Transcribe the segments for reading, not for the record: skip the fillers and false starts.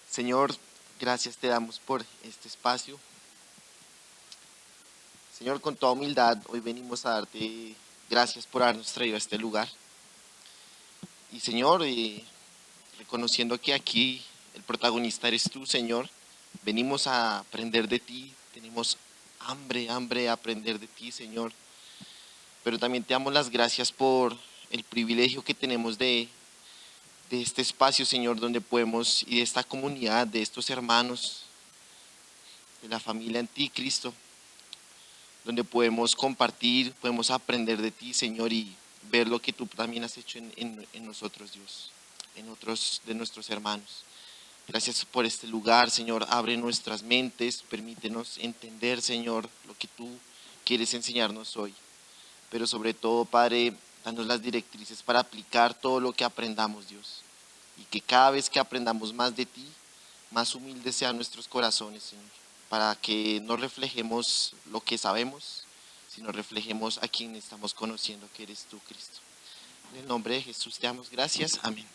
Señor, gracias te damos por este espacio. Señor, con toda humildad, hoy venimos a darte gracias por habernos traído a este lugar. Y Señor, reconociendo que aquí el protagonista eres tú, Señor, venimos a aprender de ti, tenemos hambre de aprender de ti, Señor. Pero también te damos las gracias por el privilegio que tenemos de este espacio, Señor, donde podemos, y de esta comunidad, de estos hermanos, de la familia en ti, Cristo, donde podemos compartir, podemos aprender de ti, Señor, y ver lo que tú también has hecho en nosotros, Dios, en otros de nuestros hermanos. Gracias por este lugar, Señor. Abre nuestras mentes, permítenos entender, Señor, lo que tú quieres enseñarnos hoy. Pero sobre todo, Padre, danos las directrices para aplicar todo lo que aprendamos, Dios. Y que cada vez que aprendamos más de ti, más humildes sean nuestros corazones, Señor. Para que no reflejemos lo que sabemos, sino reflejemos a quien estamos conociendo, que eres tú, Cristo. En el nombre de Jesús te damos gracias. Amén.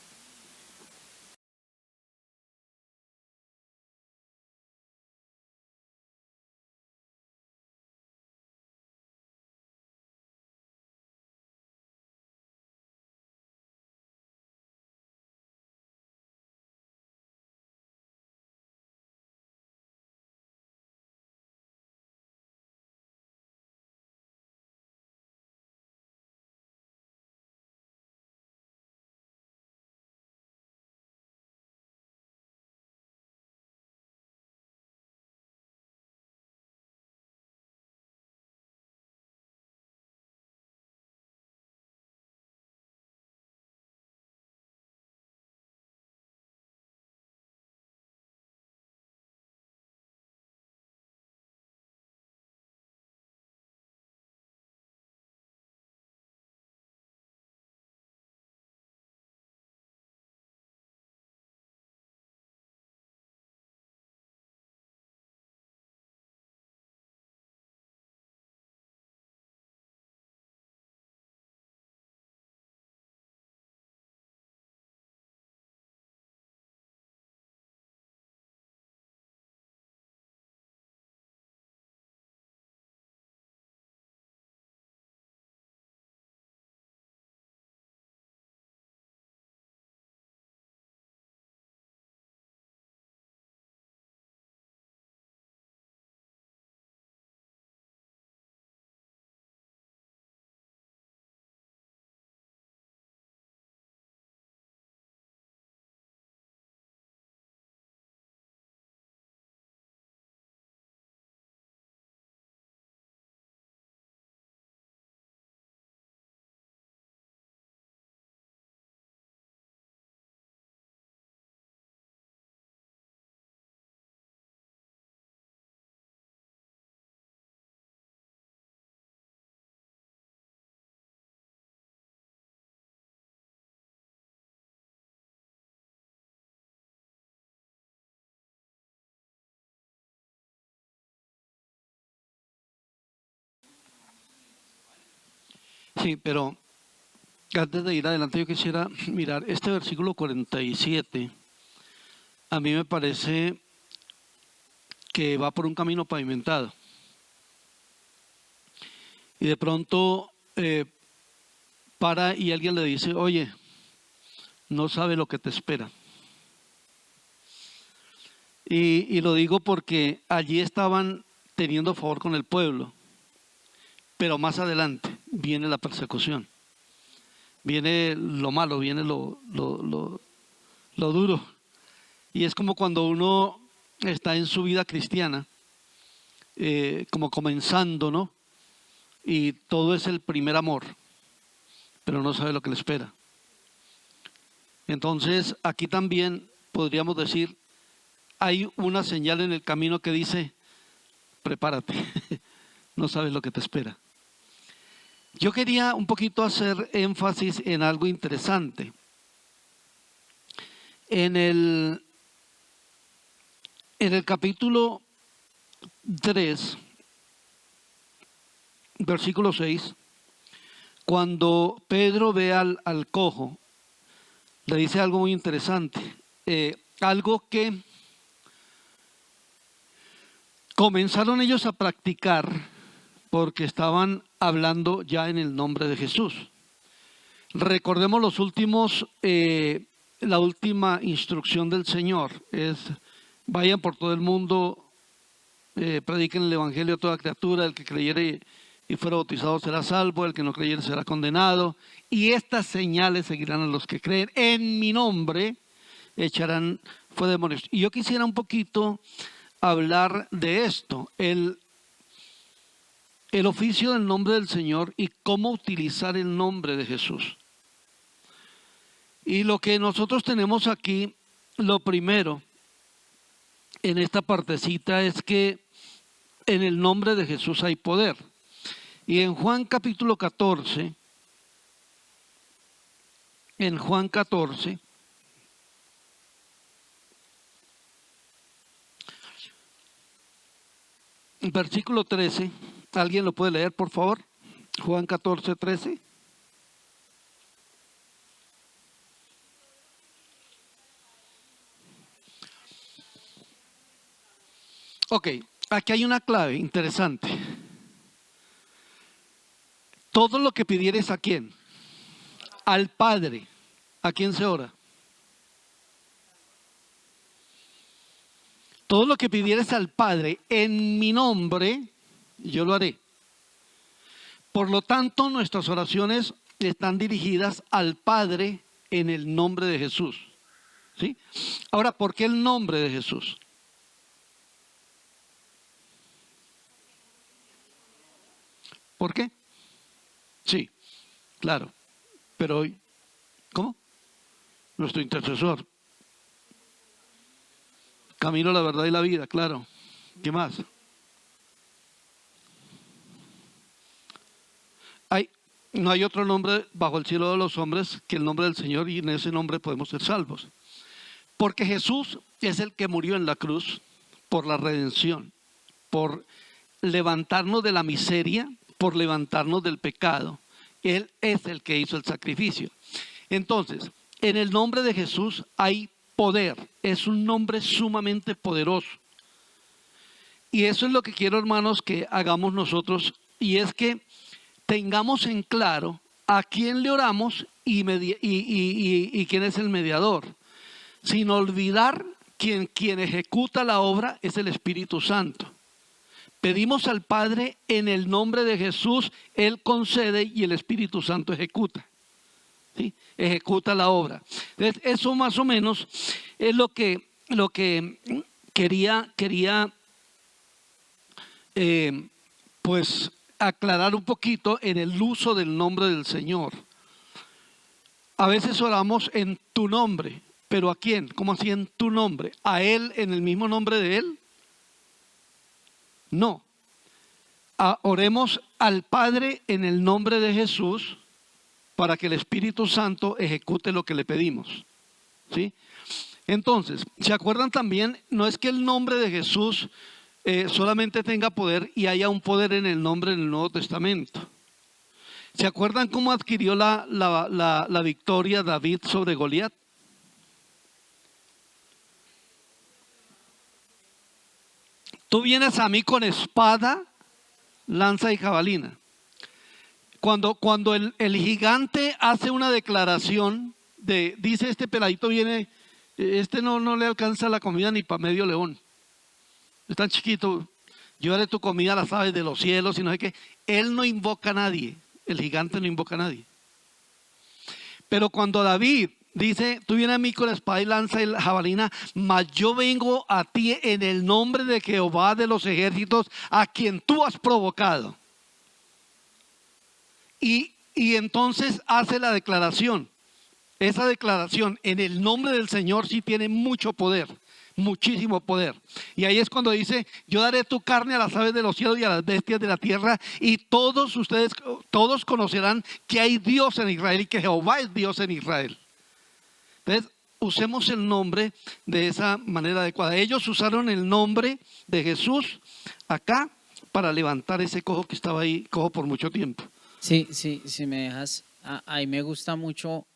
Sí, pero antes de ir adelante yo quisiera mirar este versículo 47. A mí me parece que va por un camino pavimentado. Y de pronto para y alguien le dice, oye, no sabe lo que te espera. Y lo digo porque allí estaban teniendo favor con el pueblo, pero más adelante viene la persecución, viene lo malo, viene lo duro. Y es como cuando uno está en su vida cristiana, como comenzando, ¿no? Y todo es el primer amor, pero no sabe lo que le espera. Entonces, aquí también podríamos decir, hay una señal en el camino que dice, prepárate, no sabes lo que te espera. Yo quería un poquito hacer énfasis en algo interesante. En el capítulo 3, versículo 6, cuando Pedro ve al cojo, le dice algo muy interesante, algo que comenzaron ellos a practicar porque estaban hablando ya en el nombre de Jesús. Recordemos la última instrucción del Señor es: vayan por todo el mundo, prediquen el evangelio a toda criatura, el que creyere y fuera bautizado será salvo, el que no creyere será condenado, y estas señales seguirán a los que creen, en mi nombre echarán fuera demonios. Y yo quisiera un poquito hablar de esto, el oficio del nombre del Señor y cómo utilizar el nombre de Jesús. Y lo que nosotros tenemos aquí, lo primero en esta partecita es que en el nombre de Jesús hay poder. Y en Juan capítulo 14, versículo 13, ¿alguien lo puede leer, por favor? Juan 14, 13. Ok, aquí hay una clave interesante. Todo lo que pidieres, ¿a quién? Al Padre. ¿A quién se ora? Todo lo que pidieres al Padre en mi nombre, yo lo haré. Por lo tanto, nuestras oraciones están dirigidas al Padre en el nombre de Jesús. ¿Sí? Ahora, ¿por qué el nombre de Jesús? ¿Por qué? Sí, claro. Pero, ¿cómo? Nuestro intercesor. Camino, la verdad y la vida, claro. ¿Qué más? No hay otro nombre bajo el cielo de los hombres que el nombre del Señor, y en ese nombre podemos ser salvos. Porque Jesús es el que murió en la cruz por la redención, por levantarnos de la miseria, por levantarnos del pecado. Él es el que hizo el sacrificio. Entonces, en el nombre de Jesús hay poder. Es un nombre sumamente poderoso. Y eso es lo que quiero, hermanos, que hagamos nosotros. Y es que tengamos en claro a quién le oramos y quién es el mediador. Sin olvidar quien ejecuta la obra es el Espíritu Santo. Pedimos al Padre en el nombre de Jesús, Él concede y el Espíritu Santo ejecuta. ¿Sí? Ejecuta la obra. Entonces, eso más o menos es lo que quería pues aclarar un poquito en el uso del nombre del Señor. A veces oramos en tu nombre, pero ¿a quién? ¿Cómo así en tu nombre? ¿A Él en el mismo nombre de Él? No. Oremos al Padre en el nombre de Jesús para que el Espíritu Santo ejecute lo que le pedimos. ¿Sí? Entonces, ¿se acuerdan también? No es que el nombre de Jesús solamente tenga poder y haya un poder en el nombre en el Nuevo Testamento. ¿Se acuerdan cómo adquirió la victoria David sobre Goliat? Tú vienes a mí con espada, lanza y jabalina. Cuando el gigante hace una declaración, dice: este peladito viene, no le alcanza la comida ni para medio león. Es tan chiquito, yo haré tu comida a las aves de los cielos y no sé qué. Él no invoca a nadie, el gigante no invoca a nadie. Pero cuando David dice: tú vienes a mí con espada y lanza y jabalina, mas yo vengo a ti en el nombre de Jehová de los ejércitos, a quien tú has provocado. Y entonces hace la declaración. Esa declaración en el nombre del Señor sí tiene mucho poder, muchísimo poder. Y ahí es cuando dice: yo daré tu carne a las aves de los cielos y a las bestias de la tierra, y todos conocerán que hay Dios en Israel y que Jehová es Dios en Israel. Entonces, usemos el nombre de esa manera adecuada. Ellos usaron el nombre de Jesús acá para levantar ese cojo que estaba ahí, cojo por mucho tiempo. Sí, sí, si me dejas, ahí me gusta mucho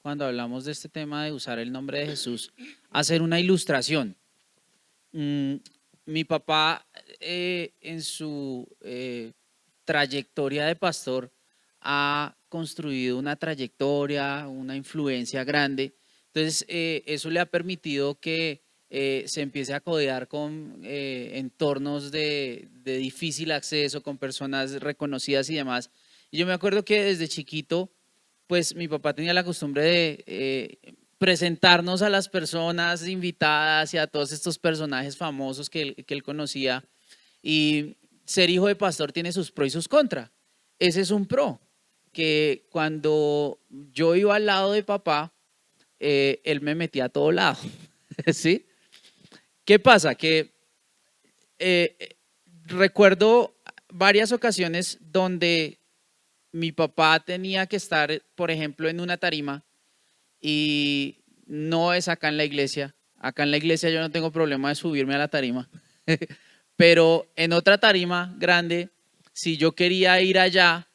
cuando hablamos de este tema de usar el nombre de Jesús, hacer una ilustración. Mm, Mi papá en su trayectoria de pastor ha construido una trayectoria, una influencia grande. Entonces, eso le ha permitido que se empiece a codear con entornos de difícil acceso, con personas reconocidas y demás. Y yo me acuerdo que desde chiquito, pues mi papá tenía la costumbre de presentarnos a las personas invitadas y a todos estos personajes famosos que él conocía. Y ser hijo de pastor tiene sus pros y sus contras. Ese es un pro, que cuando yo iba al lado de papá, él me metía a todo lado. ¿Sí? ¿Qué pasa? Que recuerdo varias ocasiones donde mi papá tenía que estar, por ejemplo, en una tarima y no es acá en la iglesia. Acá en la iglesia yo no tengo problema de subirme a la tarima. Pero en otra tarima grande, si yo quería ir allá,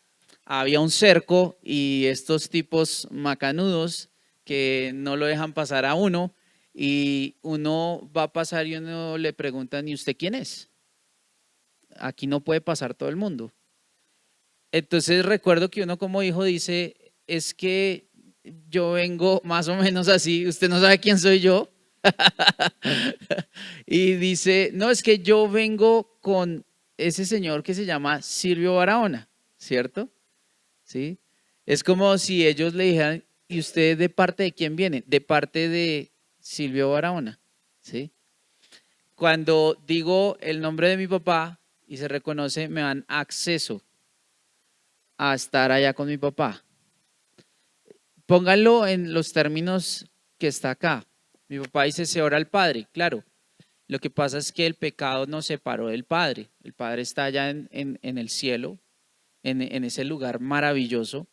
había un cerco y estos tipos macanudos que no lo dejan pasar a uno y uno va a pasar y uno le preguntan, ¿y usted quién es? Aquí no puede pasar todo el mundo. Entonces recuerdo que uno como hijo dice, es que yo vengo más o menos así, usted no sabe quién soy yo. Y dice, no, es que yo vengo con ese señor que se llama Silvio Barahona, ¿cierto? ¿Sí? Es como si ellos le dijeran, ¿y usted de parte de quién viene? De parte de Silvio Barahona, ¿sí? Cuando digo el nombre de mi papá y se reconoce, me dan acceso a estar allá con mi papá. Pónganlo en los términos que está acá. Mi papá dice, se ora al Padre, claro. Lo que pasa es que el pecado nos separó del Padre. El Padre está allá en el cielo, en ese lugar maravilloso.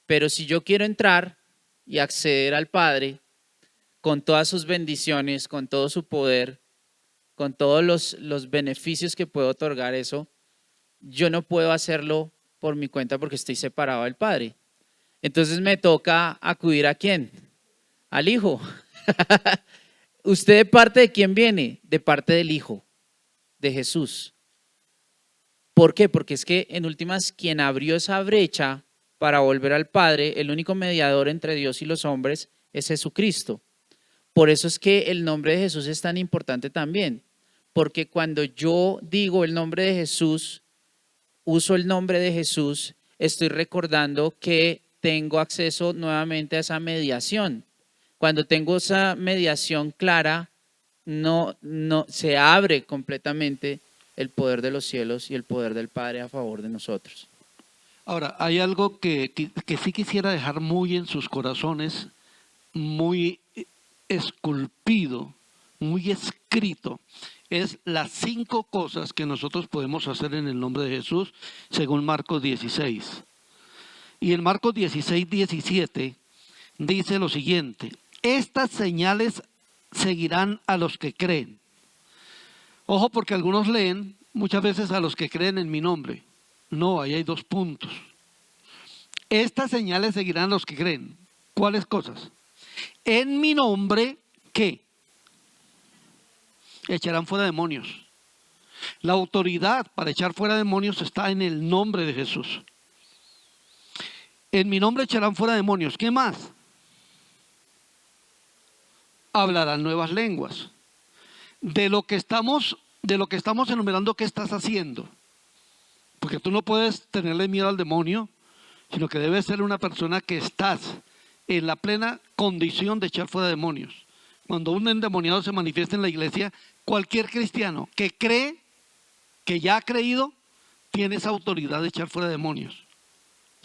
Pero si yo quiero entrar y acceder al Padre con todas sus bendiciones, con todo su poder, con todos los beneficios que puede otorgar eso, yo no puedo hacerlo por mi cuenta porque estoy separado del Padre. Entonces me toca acudir ¿a quién? Al Hijo. ¿Usted de parte de quién viene? De parte del Hijo, de Jesús. ¿Por qué? Porque es que en últimas quien abrió esa brecha para volver al Padre, el único mediador entre Dios y los hombres es Jesucristo. Por eso es que el nombre de Jesús es tan importante también, porque cuando yo digo el nombre de Jesús, uso el nombre de Jesús, estoy recordando que tengo acceso nuevamente a esa mediación. Cuando tengo esa mediación clara, no se abre completamente el poder de los cielos y el poder del Padre a favor de nosotros. Ahora, hay algo que sí quisiera dejar muy en sus corazones, muy esculpido, muy escrito. Es las 5 cosas que nosotros podemos hacer en el nombre de Jesús, según Marcos 16. Y en Marcos 16, 17 dice lo siguiente: estas señales seguirán a los que creen. Ojo, porque algunos leen muchas veces a los que creen en mi nombre. No, ahí hay 2 puntos. Estas señales seguirán a los que creen. ¿Cuáles cosas? En mi nombre, ¿qué? Echarán fuera demonios. La autoridad para echar fuera demonios está en el nombre de Jesús. En mi nombre echarán fuera demonios. ¿Qué más? Hablarán nuevas lenguas. De lo que estamos enumerando, ¿qué estás haciendo? Porque tú no puedes tenerle miedo al demonio, sino que debes ser una persona que estás en la plena condición de echar fuera demonios. Cuando un endemoniado se manifiesta en la iglesia, cualquier cristiano que cree, que ya ha creído, tiene esa autoridad de echar fuera demonios.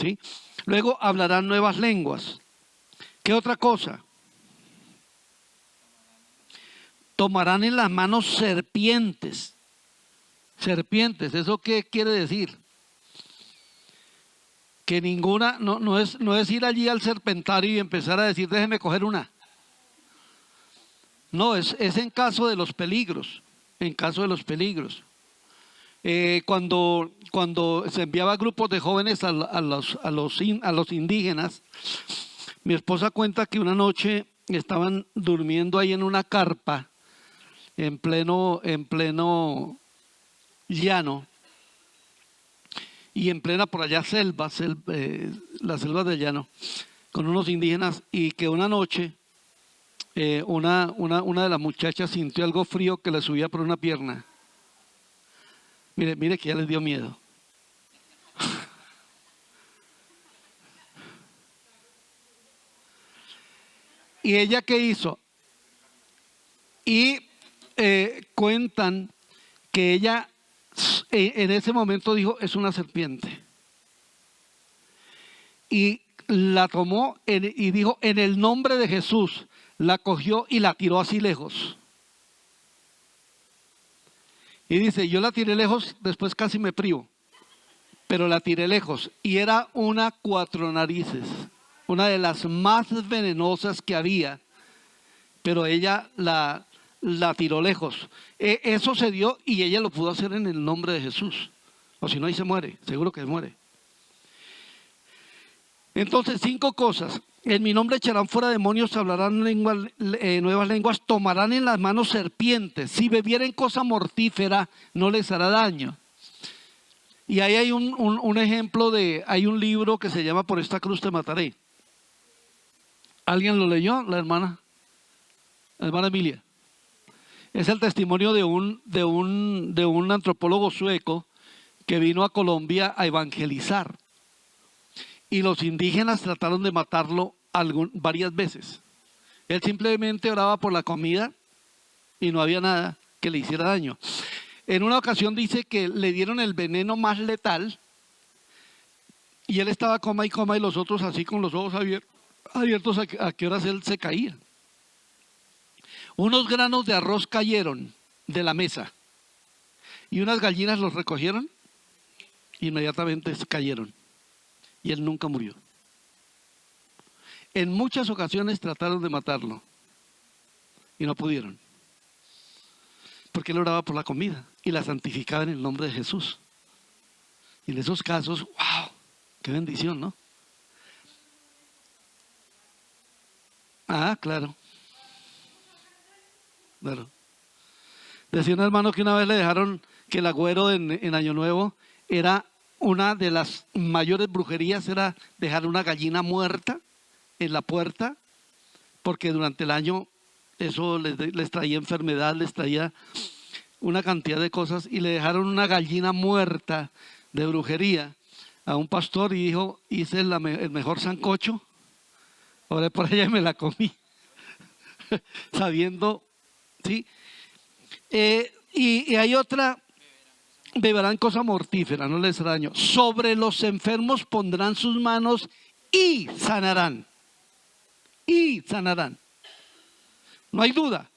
¿Sí? Luego hablarán nuevas lenguas. ¿Qué otra cosa? Tomarán en las manos serpientes. Serpientes, ¿eso qué quiere decir? Que ninguna, no es ir allí al serpentario y empezar a decir, déjeme coger una. No, es en caso de los peligros, en caso de los peligros. Cuando se enviaba grupos de jóvenes a los indígenas, mi esposa cuenta que una noche estaban durmiendo ahí en una carpa en pleno llano y en plena por allá las selvas del llano, con unos indígenas, y que una noche una de las muchachas sintió algo frío que le subía por una pierna. Mire que ya les dio miedo. ¿Y ella qué hizo? Y cuentan que ella en ese momento dijo, es una serpiente. Y la tomó y dijo, en el nombre de Jesús, la cogió y la tiró así lejos. Y dice, yo la tiré lejos, después casi me privo, pero la tiré lejos. Y era una cuatro narices, una de las más venenosas que había, pero ella la tiró lejos. Eso se dio y ella lo pudo hacer en el nombre de Jesús. O si no, ahí se muere, seguro que se muere. Entonces, 5 cosas. En mi nombre echarán fuera demonios, hablarán nuevas lenguas, tomarán en las manos serpientes. Si bebieren cosa mortífera, no les hará daño. Y ahí hay un ejemplo hay un libro que se llama Por esta cruz te mataré. ¿Alguien lo leyó? La hermana Emilia. Es el testimonio de un antropólogo sueco que vino a Colombia a evangelizar. Y los indígenas trataron de matarlo varias veces. Él simplemente oraba por la comida y no había nada que le hiciera daño. En una ocasión dice que le dieron el veneno más letal y él estaba coma y los otros así con los ojos abiertos a qué horas él se caía. Unos granos de arroz cayeron de la mesa y unas gallinas los recogieron, inmediatamente se cayeron. Y él nunca murió. En muchas ocasiones trataron de matarlo y no pudieron. Porque él oraba por la comida y la santificaba en el nombre de Jesús. Y en esos casos, ¡wow! ¡Qué bendición!, ¿no? Ah, claro. Claro. Decía un hermano que una vez le dejaron que el agüero en Año Nuevo era una de las mayores brujerías, era dejar una gallina muerta en la puerta, porque durante el año eso les traía enfermedad, les traía una cantidad de cosas, y le dejaron una gallina muerta de brujería a un pastor y dijo, hice el mejor sancocho, oré por ella y me la comí, sabiendo, ¿sí? Y hay otra. Beberán cosa mortífera, no les hará daño. Sobre los enfermos pondrán sus manos y sanarán. Y sanarán. No hay duda.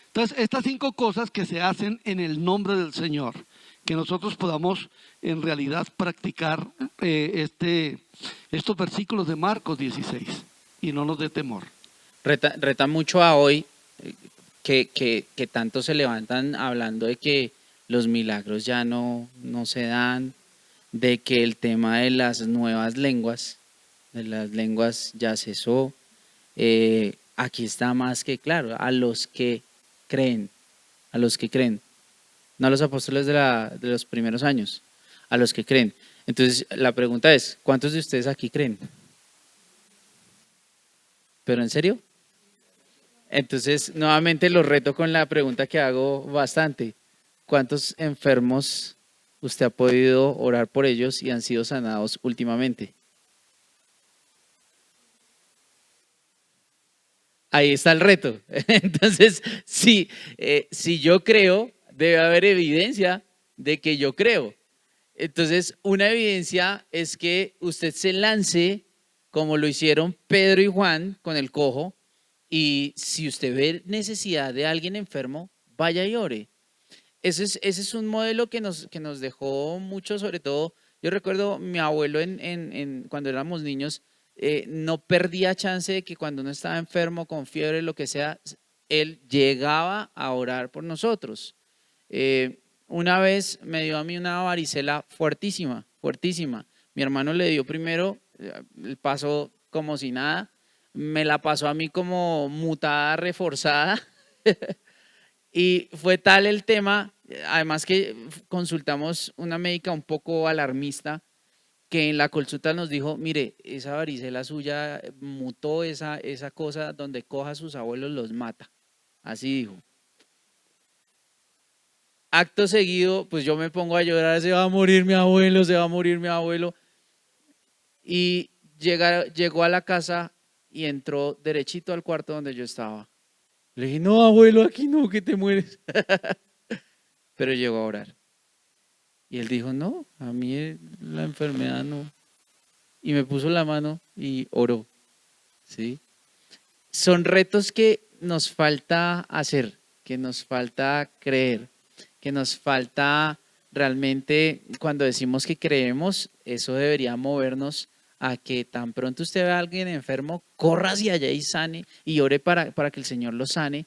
Entonces, estas 5 cosas que se hacen en el nombre del Señor, que nosotros podamos en realidad practicar estos versículos de Marcos 16 y no nos dé temor. Reta mucho a hoy que tanto se levantan hablando de que los milagros ya no se dan, de que el tema de las nuevas lenguas, ya cesó. Aquí está más que claro, a los que creen, no a los apóstoles de los primeros años, a los que creen. Entonces la pregunta es, ¿cuántos de ustedes aquí creen? ¿Pero en serio? Entonces nuevamente los reto con la pregunta que hago bastante. ¿Cuántos enfermos usted ha podido orar por ellos y han sido sanados últimamente? Ahí está el reto. Entonces, si yo creo, debe haber evidencia de que yo creo. Entonces, una evidencia es que usted se lance como lo hicieron Pedro y Juan con el cojo, y si usted ve necesidad de alguien enfermo, vaya y ore. Ese es un modelo que nos dejó mucho, sobre todo, yo recuerdo mi abuelo cuando éramos niños, no perdía chance de que cuando uno estaba enfermo, con fiebre, lo que sea, él llegaba a orar por nosotros. una vez me dio a mí una varicela fuertísima, fuertísima. Mi hermano le dio primero, el paso como si nada, me la pasó a mí como mutada, reforzada. Y fue tal el tema, además que consultamos una médica un poco alarmista, que en la consulta nos dijo, mire, esa varicela suya mutó, esa cosa donde coja a sus abuelos los mata. Así dijo. Acto seguido, pues yo me pongo a llorar, se va a morir mi abuelo, se va a morir mi abuelo. Y llegó a la casa y entró derechito al cuarto donde yo estaba. Le dije, no, abuelo, aquí no, que te mueres. Pero llegó a orar. Y él dijo, no, a mí la enfermedad no. Y me puso la mano y oró. ¿Sí? Son retos que nos falta hacer, que nos falta creer, que nos falta realmente, cuando decimos que creemos, eso debería movernos a que tan pronto usted vea a alguien enfermo, corra hacia allá y sane y ore para que el Señor lo sane,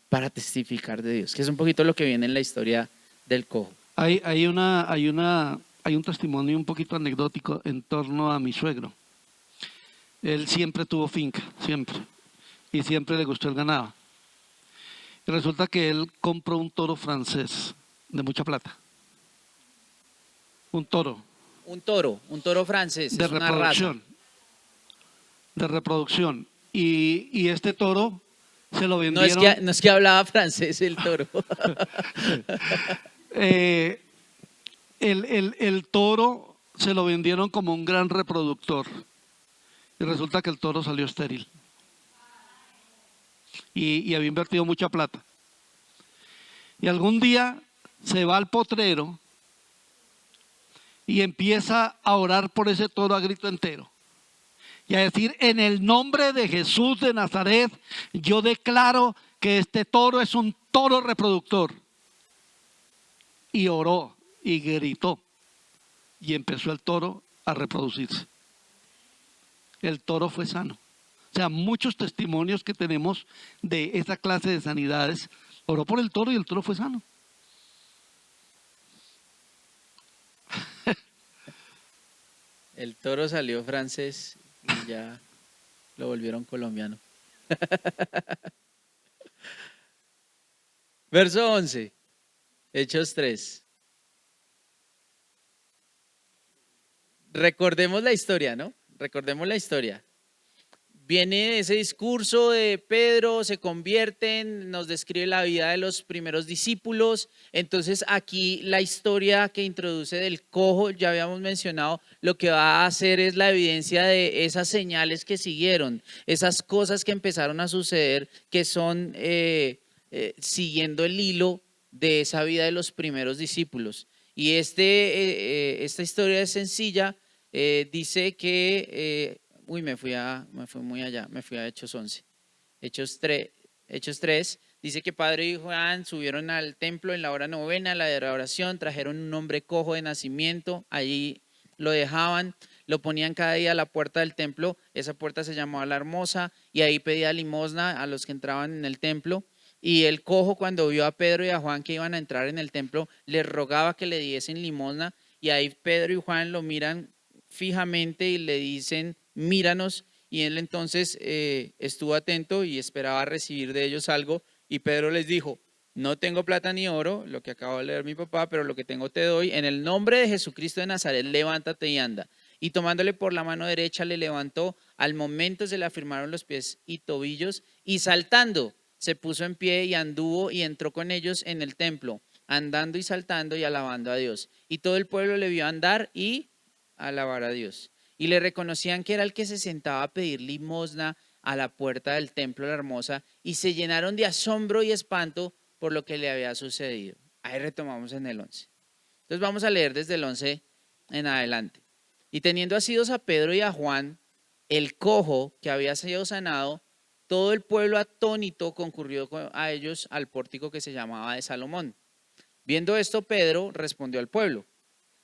para testificar de Dios, que es un poquito lo que viene en la historia del cojo. Hay un testimonio un poquito anecdótico en torno a mi suegro. Él siempre tuvo finca, siempre, y siempre le gustó el ganado. Y resulta que él compró un toro francés de mucha plata. Un toro. Un toro francés, De es una raza. De reproducción. Y este toro se lo No vendieron. no es que hablaba francés el toro. El toro se lo vendieron como un gran reproductor. Y resulta que el toro salió estéril. Y había invertido mucha plata. Y algún día se va al potrero y empieza a orar por ese toro a grito entero. Y a decir, en el nombre de Jesús de Nazaret, yo declaro que este toro es un toro reproductor. Y oró y gritó. Y empezó el toro a reproducirse. El toro fue sano. O sea, muchos testimonios que tenemos de esa clase de sanidades. Oró por el toro y el toro fue sano. El toro salió francés y ya lo volvieron colombiano. Verso 11, Hechos 3. Recordemos la historia, ¿no? Recordemos la historia. Viene ese discurso de Pedro, se convierten, nos describe la vida de los primeros discípulos. Entonces aquí la historia que introduce del cojo, ya habíamos mencionado, lo que va a hacer es la evidencia de esas señales que siguieron, esas cosas que empezaron a suceder, que son siguiendo el hilo de esa vida de los primeros discípulos. Y esta historia es sencilla, dice que... me fui muy allá, me fui a Hechos 11. Hechos 3 dice que Pedro y Juan subieron al templo en la hora novena, la de la oración, trajeron un hombre cojo de nacimiento, allí lo dejaban, lo ponían cada día a la puerta del templo, esa puerta se llamaba La Hermosa, y ahí pedía limosna a los que entraban en el templo. Y el cojo, cuando vio a Pedro y a Juan que iban a entrar en el templo, les rogaba que le diesen limosna, y ahí Pedro y Juan lo miran fijamente y le dicen, míranos, y él entonces estuvo atento y esperaba recibir de ellos algo, y Pedro les dijo, no tengo plata ni oro, lo que acabo de leer mi papá, pero lo que tengo te doy, en el nombre de Jesucristo de Nazaret, levántate y anda. Y tomándole por la mano derecha le levantó, al momento se le afirmaron los pies y tobillos, y saltando se puso en pie y anduvo y entró con ellos en el templo, andando y saltando y alabando a Dios. Y todo el pueblo le vio andar y alabar a Dios. Y le reconocían que era el que se sentaba a pedir limosna a la puerta del templo La Hermosa, y se llenaron de asombro y espanto por lo que le había sucedido. Ahí retomamos en el 11. Entonces vamos a leer desde el 11 en adelante. Y teniendo asidos a Pedro y a Juan, el cojo que había sido sanado, todo el pueblo atónito concurrió a ellos al pórtico que se llamaba de Salomón. Viendo esto, Pedro respondió al pueblo,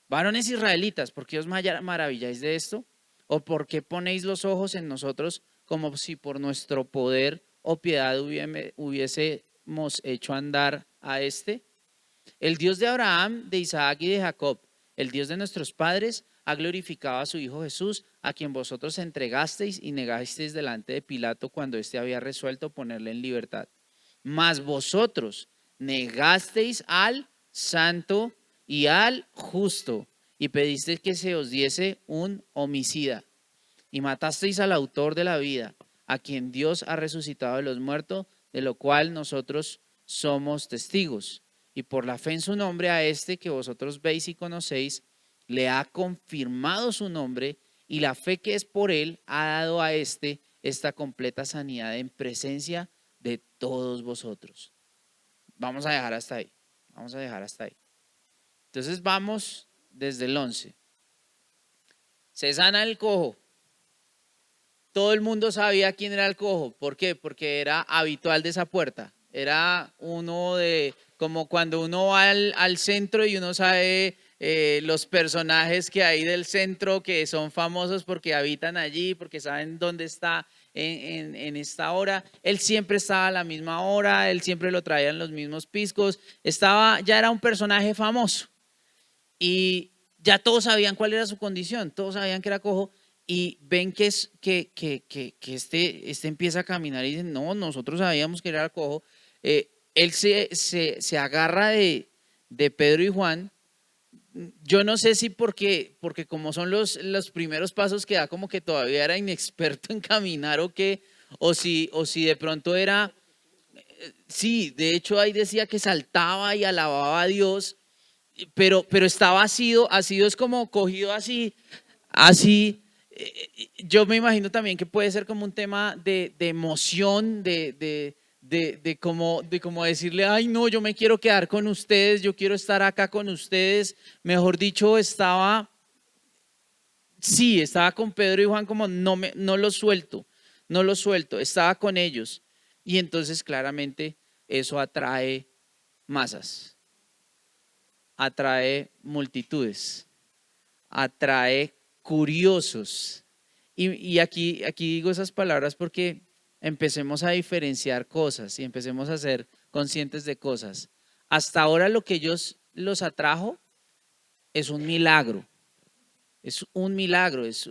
varones israelitas, ¿por qué os maravilláis de esto? ¿O por qué ponéis los ojos en nosotros como si por nuestro poder o piedad hubiésemos hecho andar a este? El Dios de Abraham, de Isaac y de Jacob, el Dios de nuestros padres, ha glorificado a su Hijo Jesús, a quien vosotros entregasteis y negasteis delante de Pilato cuando éste había resuelto ponerle en libertad. Mas vosotros negasteis al santo y al justo y pedisteis que se os diese un homicida y matasteis al autor de la vida, a quien Dios ha resucitado de los muertos, de lo cual nosotros somos testigos. Y por la fe en su nombre a este que vosotros veis y conocéis, le ha confirmado su nombre, y la fe que es por él ha dado a este esta completa sanidad en presencia de todos vosotros. Vamos a dejar hasta ahí. Vamos a dejar hasta ahí. Entonces vamos desde el 11. Se sana el cojo. Todo el mundo sabía quién era el cojo. ¿Por qué? Porque era habitual de esa puerta. Era uno de, como cuando uno va al centro y uno sabe los personajes que hay del centro que son famosos porque habitan allí, porque saben dónde está en esta hora. Él siempre estaba a la misma hora, él siempre lo traía en los mismos piscos. Ya era un personaje famoso. Y ya todos sabían cuál era su condición, todos sabían que era cojo. Y ven que este empieza a caminar y dicen, no, nosotros sabíamos que era cojo. Él se agarra de Pedro y Juan. Yo no sé si porque como son los primeros pasos que da, como que todavía era inexperto en caminar o qué, o si de pronto era, sí, de hecho ahí decía que saltaba y alababa a Dios, pero estaba asido es como cogido así. Yo me imagino también que puede ser como un tema de emoción, de como decirle, ay no, yo me quiero quedar con ustedes, yo quiero estar acá con ustedes. Mejor dicho, estaba con Pedro y Juan como no los suelto, estaba con ellos. Y entonces claramente eso atrae masas, atrae multitudes, atrae curiosos. Y aquí digo esas palabras porque empecemos a diferenciar cosas y empecemos a ser conscientes de cosas. Hasta ahora lo que ellos los atrajo es un milagro, es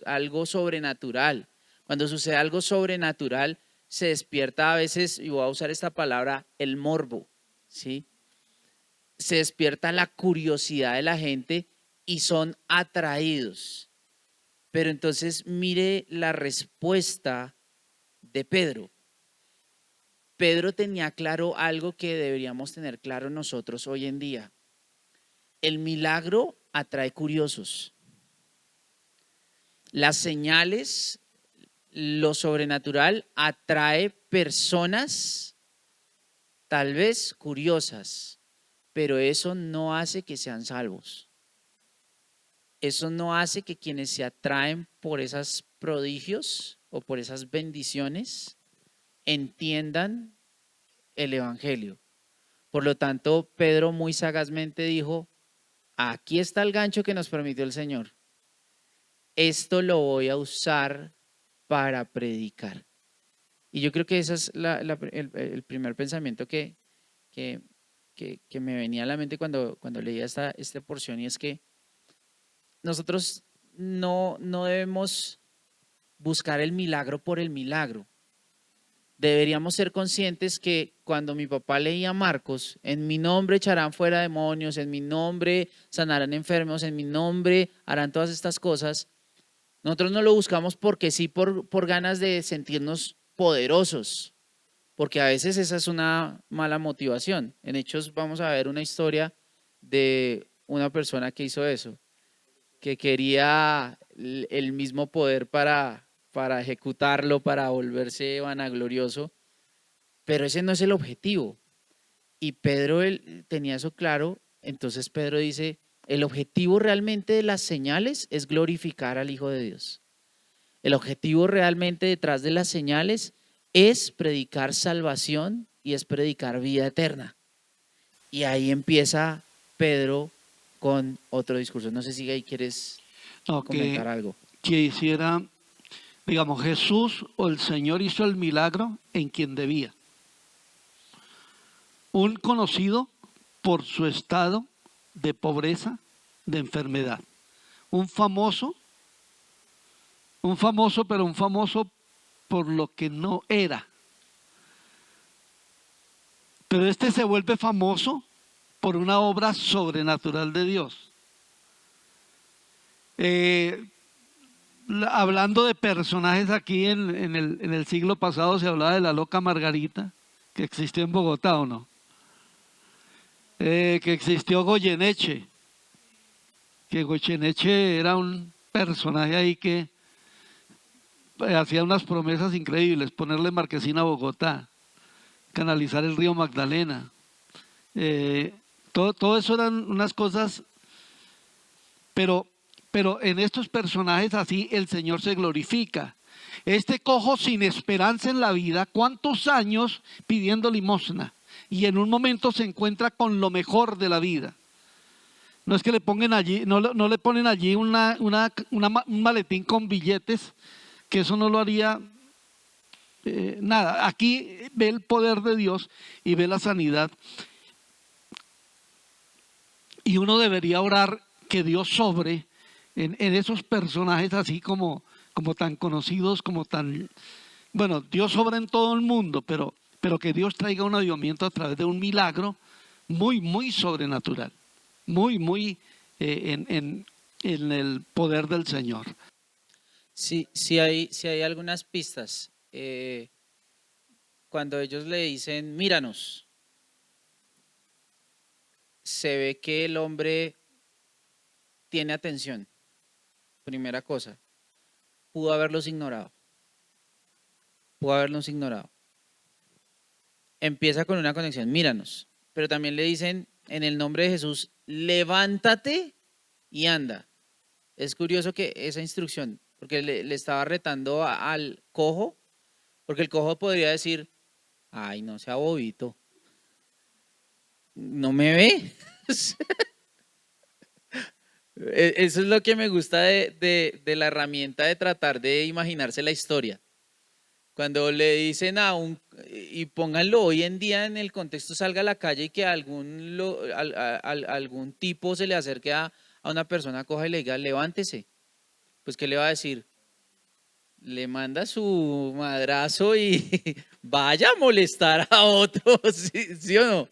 algo sobrenatural. Cuando sucede algo sobrenatural, se despierta a veces, y voy a usar esta palabra, el morbo, ¿sí? Se despierta la curiosidad de la gente y son atraídos. Pero entonces mire la respuesta de Pedro. Pedro tenía claro algo que deberíamos tener claro nosotros hoy en día. El milagro atrae curiosos. Las señales, lo sobrenatural, atrae personas tal vez curiosas, pero eso no hace que sean salvos. Eso no hace que quienes se atraen por esos prodigios o por esas bendiciones entiendan el evangelio. Por lo tanto, Pedro muy sagazmente dijo, aquí está el gancho que nos permitió el Señor. Esto lo voy a usar para predicar. Y yo creo que ese es el primer pensamiento que me venía a la mente cuando leía esta porción, y es que nosotros no debemos buscar el milagro por el milagro. Deberíamos ser conscientes que cuando mi papá leía Marcos, en mi nombre echarán fuera demonios, en mi nombre sanarán enfermos, en mi nombre harán todas estas cosas, nosotros no lo buscamos porque sí, por ganas de sentirnos poderosos, porque a veces esa es una mala motivación. En Hechos vamos a ver una historia de una persona que hizo eso, que quería el mismo poder para ejecutarlo, para volverse vanaglorioso, pero ese no es el objetivo. Y Pedro él tenía eso claro. Entonces Pedro dice, el objetivo realmente de las señales es glorificar al Hijo de Dios. El objetivo realmente detrás de las señales es predicar salvación y es predicar vida eterna. Y ahí empieza Pedro con otro discurso. No sé si ahí quieres comentar algo. Que hiciera, digamos, Jesús o el Señor hizo el milagro en quien debía. Un conocido por su estado de pobreza, de enfermedad. Un famoso, pero un famoso por lo que no era. Pero este se vuelve famoso por una obra sobrenatural de Dios. Hablando de personajes aquí en el siglo pasado se hablaba de la loca Margarita, que existió en Bogotá, ¿o no? Que existió Goyeneche, que Goyeneche era un personaje ahí que hacía unas promesas increíbles, ponerle marquesina a Bogotá, canalizar el río Magdalena. Todo eso eran unas cosas, pero en estos personajes así el Señor se glorifica. Este cojo sin esperanza en la vida, ¿cuántos años pidiendo limosna? Y en un momento se encuentra con lo mejor de la vida. No es que le pongan allí, no le ponen allí un maletín con billetes, que eso no lo haría nada. Aquí ve el poder de Dios y ve la sanidad. Y uno debería orar que Dios sobre en esos personajes así como tan conocidos, como tan... Bueno, Dios obra en todo el mundo, pero que Dios traiga un avivamiento a través de un milagro muy, muy sobrenatural, muy en el poder del Señor. Sí hay algunas pistas. Cuando ellos le dicen, míranos, se ve que el hombre tiene atención. Primera cosa, pudo haberlos ignorado. Empieza con una conexión, míranos, pero también le dicen en el nombre de Jesús, levántate y anda. Es curioso que esa instrucción, porque le estaba retando al cojo, porque el cojo podría decir, ay, no sea bobito, no me ve. Eso es lo que me gusta de la herramienta de tratar de imaginarse la historia. Cuando le dicen y pónganlo hoy en día en el contexto, salga a la calle y que algún tipo se le acerque a una persona, coja y le diga, levántese. Pues, ¿qué le va a decir? Le manda su madrazo y vaya a molestar a otros, ¿sí o no?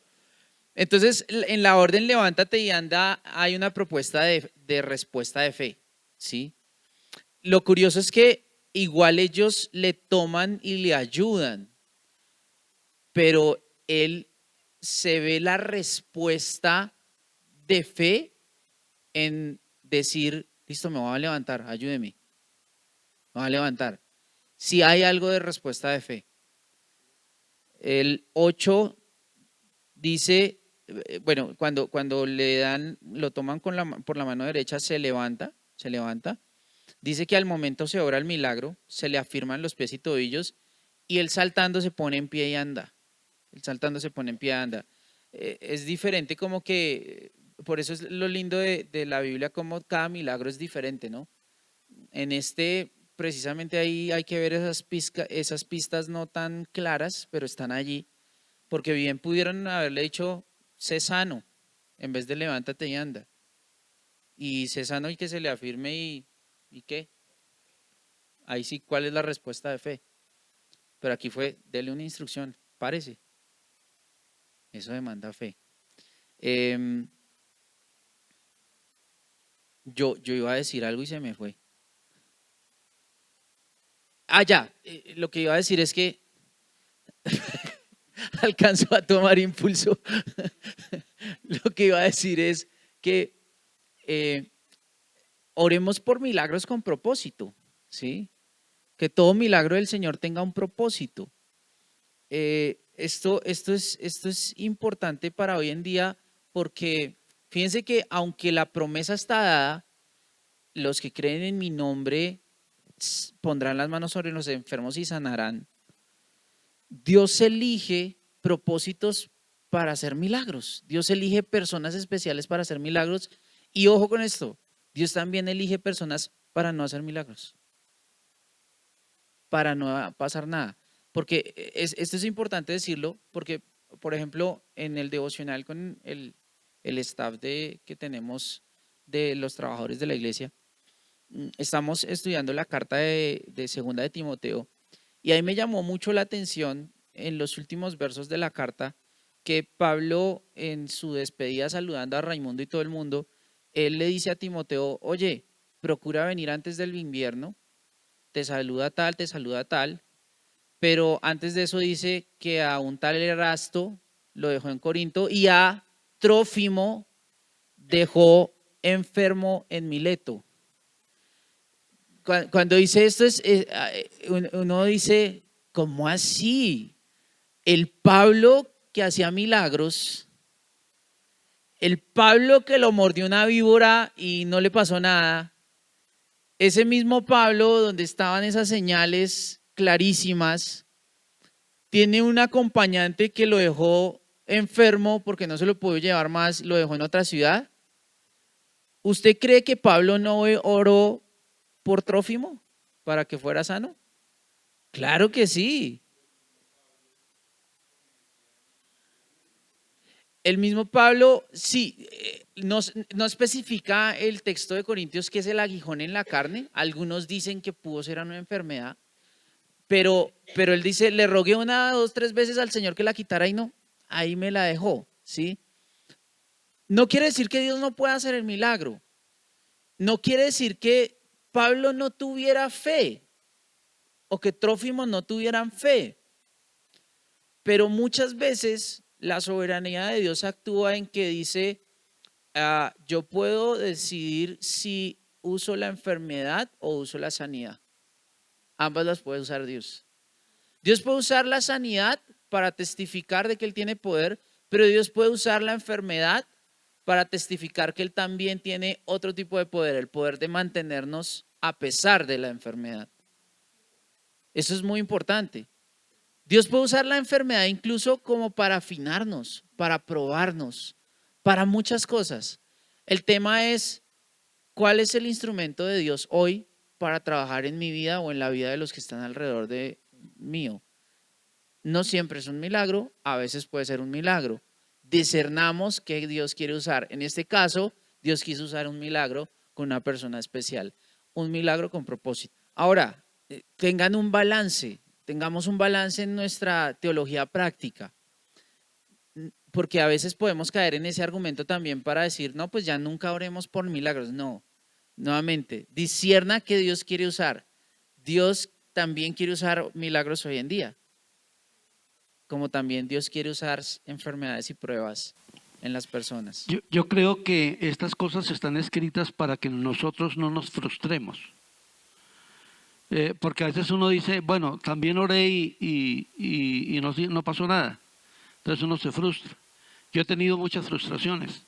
Entonces, en la orden levántate y anda, hay una propuesta de respuesta de fe, ¿sí? Lo curioso es que igual ellos le toman y le ayudan, pero él se ve la respuesta de fe en decir, listo, me voy a levantar, ayúdeme, me voy a levantar. Si hay algo de respuesta de fe. El 8 dice, bueno, cuando le dan, lo toman por la mano derecha, se levanta. Dice que al momento se obra el milagro, se le afirman los pies y tobillos y él saltando se pone en pie y anda. Es diferente como que, por eso es lo lindo de la Biblia, como cada milagro es diferente, ¿no? En precisamente ahí hay que ver esas pistas no tan claras, pero están allí, porque bien pudieron haberle dicho, sé sano, en vez de levántate y anda. Y sé sano y que se le afirme ¿y qué? Ahí sí, ¿cuál es la respuesta de fe? Pero aquí fue, dele una instrucción, párese. Eso demanda fe. Yo iba a decir algo y se me fue. Ya, lo que iba a decir es que alcanzó a tomar impulso. Lo que iba a decir es que oremos por milagros con propósito, ¿sí? Que todo milagro del Señor tenga un propósito. Esto es importante para hoy en día porque fíjense que aunque la promesa está dada, los que creen en mi nombre pondrán las manos sobre los enfermos y sanarán. Dios elige propósitos para hacer milagros. Dios elige personas especiales para hacer milagros. Y ojo con esto, Dios también elige personas para no hacer milagros, para no pasar nada. Porque esto es importante decirlo, porque, por ejemplo, en el devocional con el staff que tenemos de los trabajadores de la iglesia, estamos estudiando la carta de Segunda de Timoteo, y ahí me llamó mucho la atención en los últimos versos de la carta que Pablo, en su despedida saludando a Raimundo y todo el mundo, él le dice a Timoteo: oye, procura venir antes del invierno, te saluda tal, pero antes de eso dice que a un tal Erasto lo dejó en Corinto y a Trófimo dejó enfermo en Mileto. Cuando dice esto, uno dice, ¿cómo así? El Pablo que hacía milagros, el Pablo que lo mordió una víbora y no le pasó nada, ese mismo Pablo donde estaban esas señales clarísimas, tiene un acompañante que lo dejó enfermo porque no se lo pudo llevar más, lo dejó en otra ciudad. ¿Usted cree que Pablo no oró por Trófimo para que fuera sano? Claro que sí. El mismo Pablo, sí, no especifica el texto de Corintios que es el aguijón en la carne. Algunos dicen que pudo ser una enfermedad, pero él dice, le rogué 1, 2, 3 veces al Señor que la quitara y no, ahí me la dejó, ¿sí? No quiere decir que Dios no pueda hacer el milagro. No quiere decir que Pablo no tuviera fe o que Trófimo no tuvieran fe, pero muchas veces la soberanía de Dios actúa en que dice, yo puedo decidir si uso la enfermedad o uso la sanidad. Ambas las puede usar Dios. Dios puede usar la sanidad para testificar de que Él tiene poder, pero Dios puede usar la enfermedad para testificar que Él también tiene otro tipo de poder, el poder de mantenernos a pesar de la enfermedad. Eso es muy importante. Dios puede usar la enfermedad incluso como para afinarnos, para probarnos, para muchas cosas. El tema es, ¿cuál es el instrumento de Dios hoy para trabajar en mi vida o en la vida de los que están alrededor de mío? No siempre es un milagro, a veces puede ser un milagro. Discernamos qué Dios quiere usar. En este caso, Dios quiso usar un milagro con una persona especial, un milagro con propósito. Ahora, tengamos un balance en nuestra teología práctica, porque a veces podemos caer en ese argumento también para decir, no, pues ya nunca oremos por milagros. No, nuevamente, discierna qué Dios quiere usar. Dios también quiere usar milagros hoy en día, como también Dios quiere usar enfermedades y pruebas en las personas. Yo creo que estas cosas están escritas para que nosotros no nos frustremos. Porque a veces uno dice, bueno, también oré y no pasó nada. Entonces uno se frustra. Yo he tenido muchas frustraciones.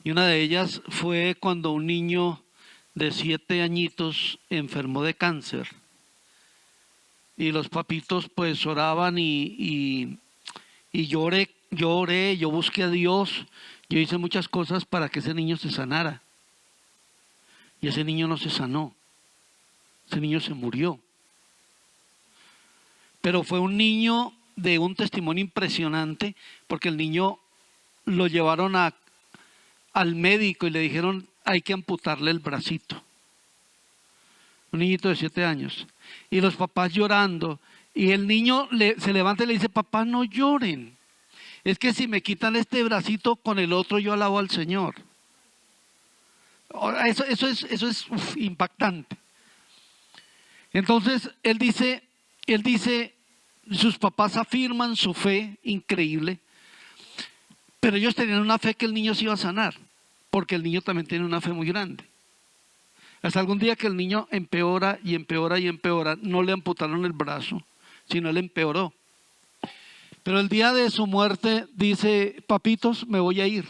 Y una de ellas fue cuando un niño de 7 añitos enfermó de cáncer. Y los papitos pues oraban y yo oré, yo busqué a Dios, yo hice muchas cosas para que ese niño se sanara. Y ese niño no se sanó. Ese niño se murió. Pero fue un niño de un testimonio impresionante, porque el niño lo llevaron al médico y le dijeron, hay que amputarle el bracito. Un niñito de 7 años. Y los papás llorando. Y el niño se levanta y le dice, papá, no lloren. Es que si me quitan este bracito, con el otro yo alabo al Señor. Eso es impactante. Entonces, él dice, sus papás afirman su fe increíble, pero ellos tenían una fe que el niño se iba a sanar, porque el niño también tiene una fe muy grande. Hasta algún día que el niño empeora y empeora y empeora, no le amputaron el brazo, sino él empeoró. Pero el día de su muerte dice, papitos, me voy a ir.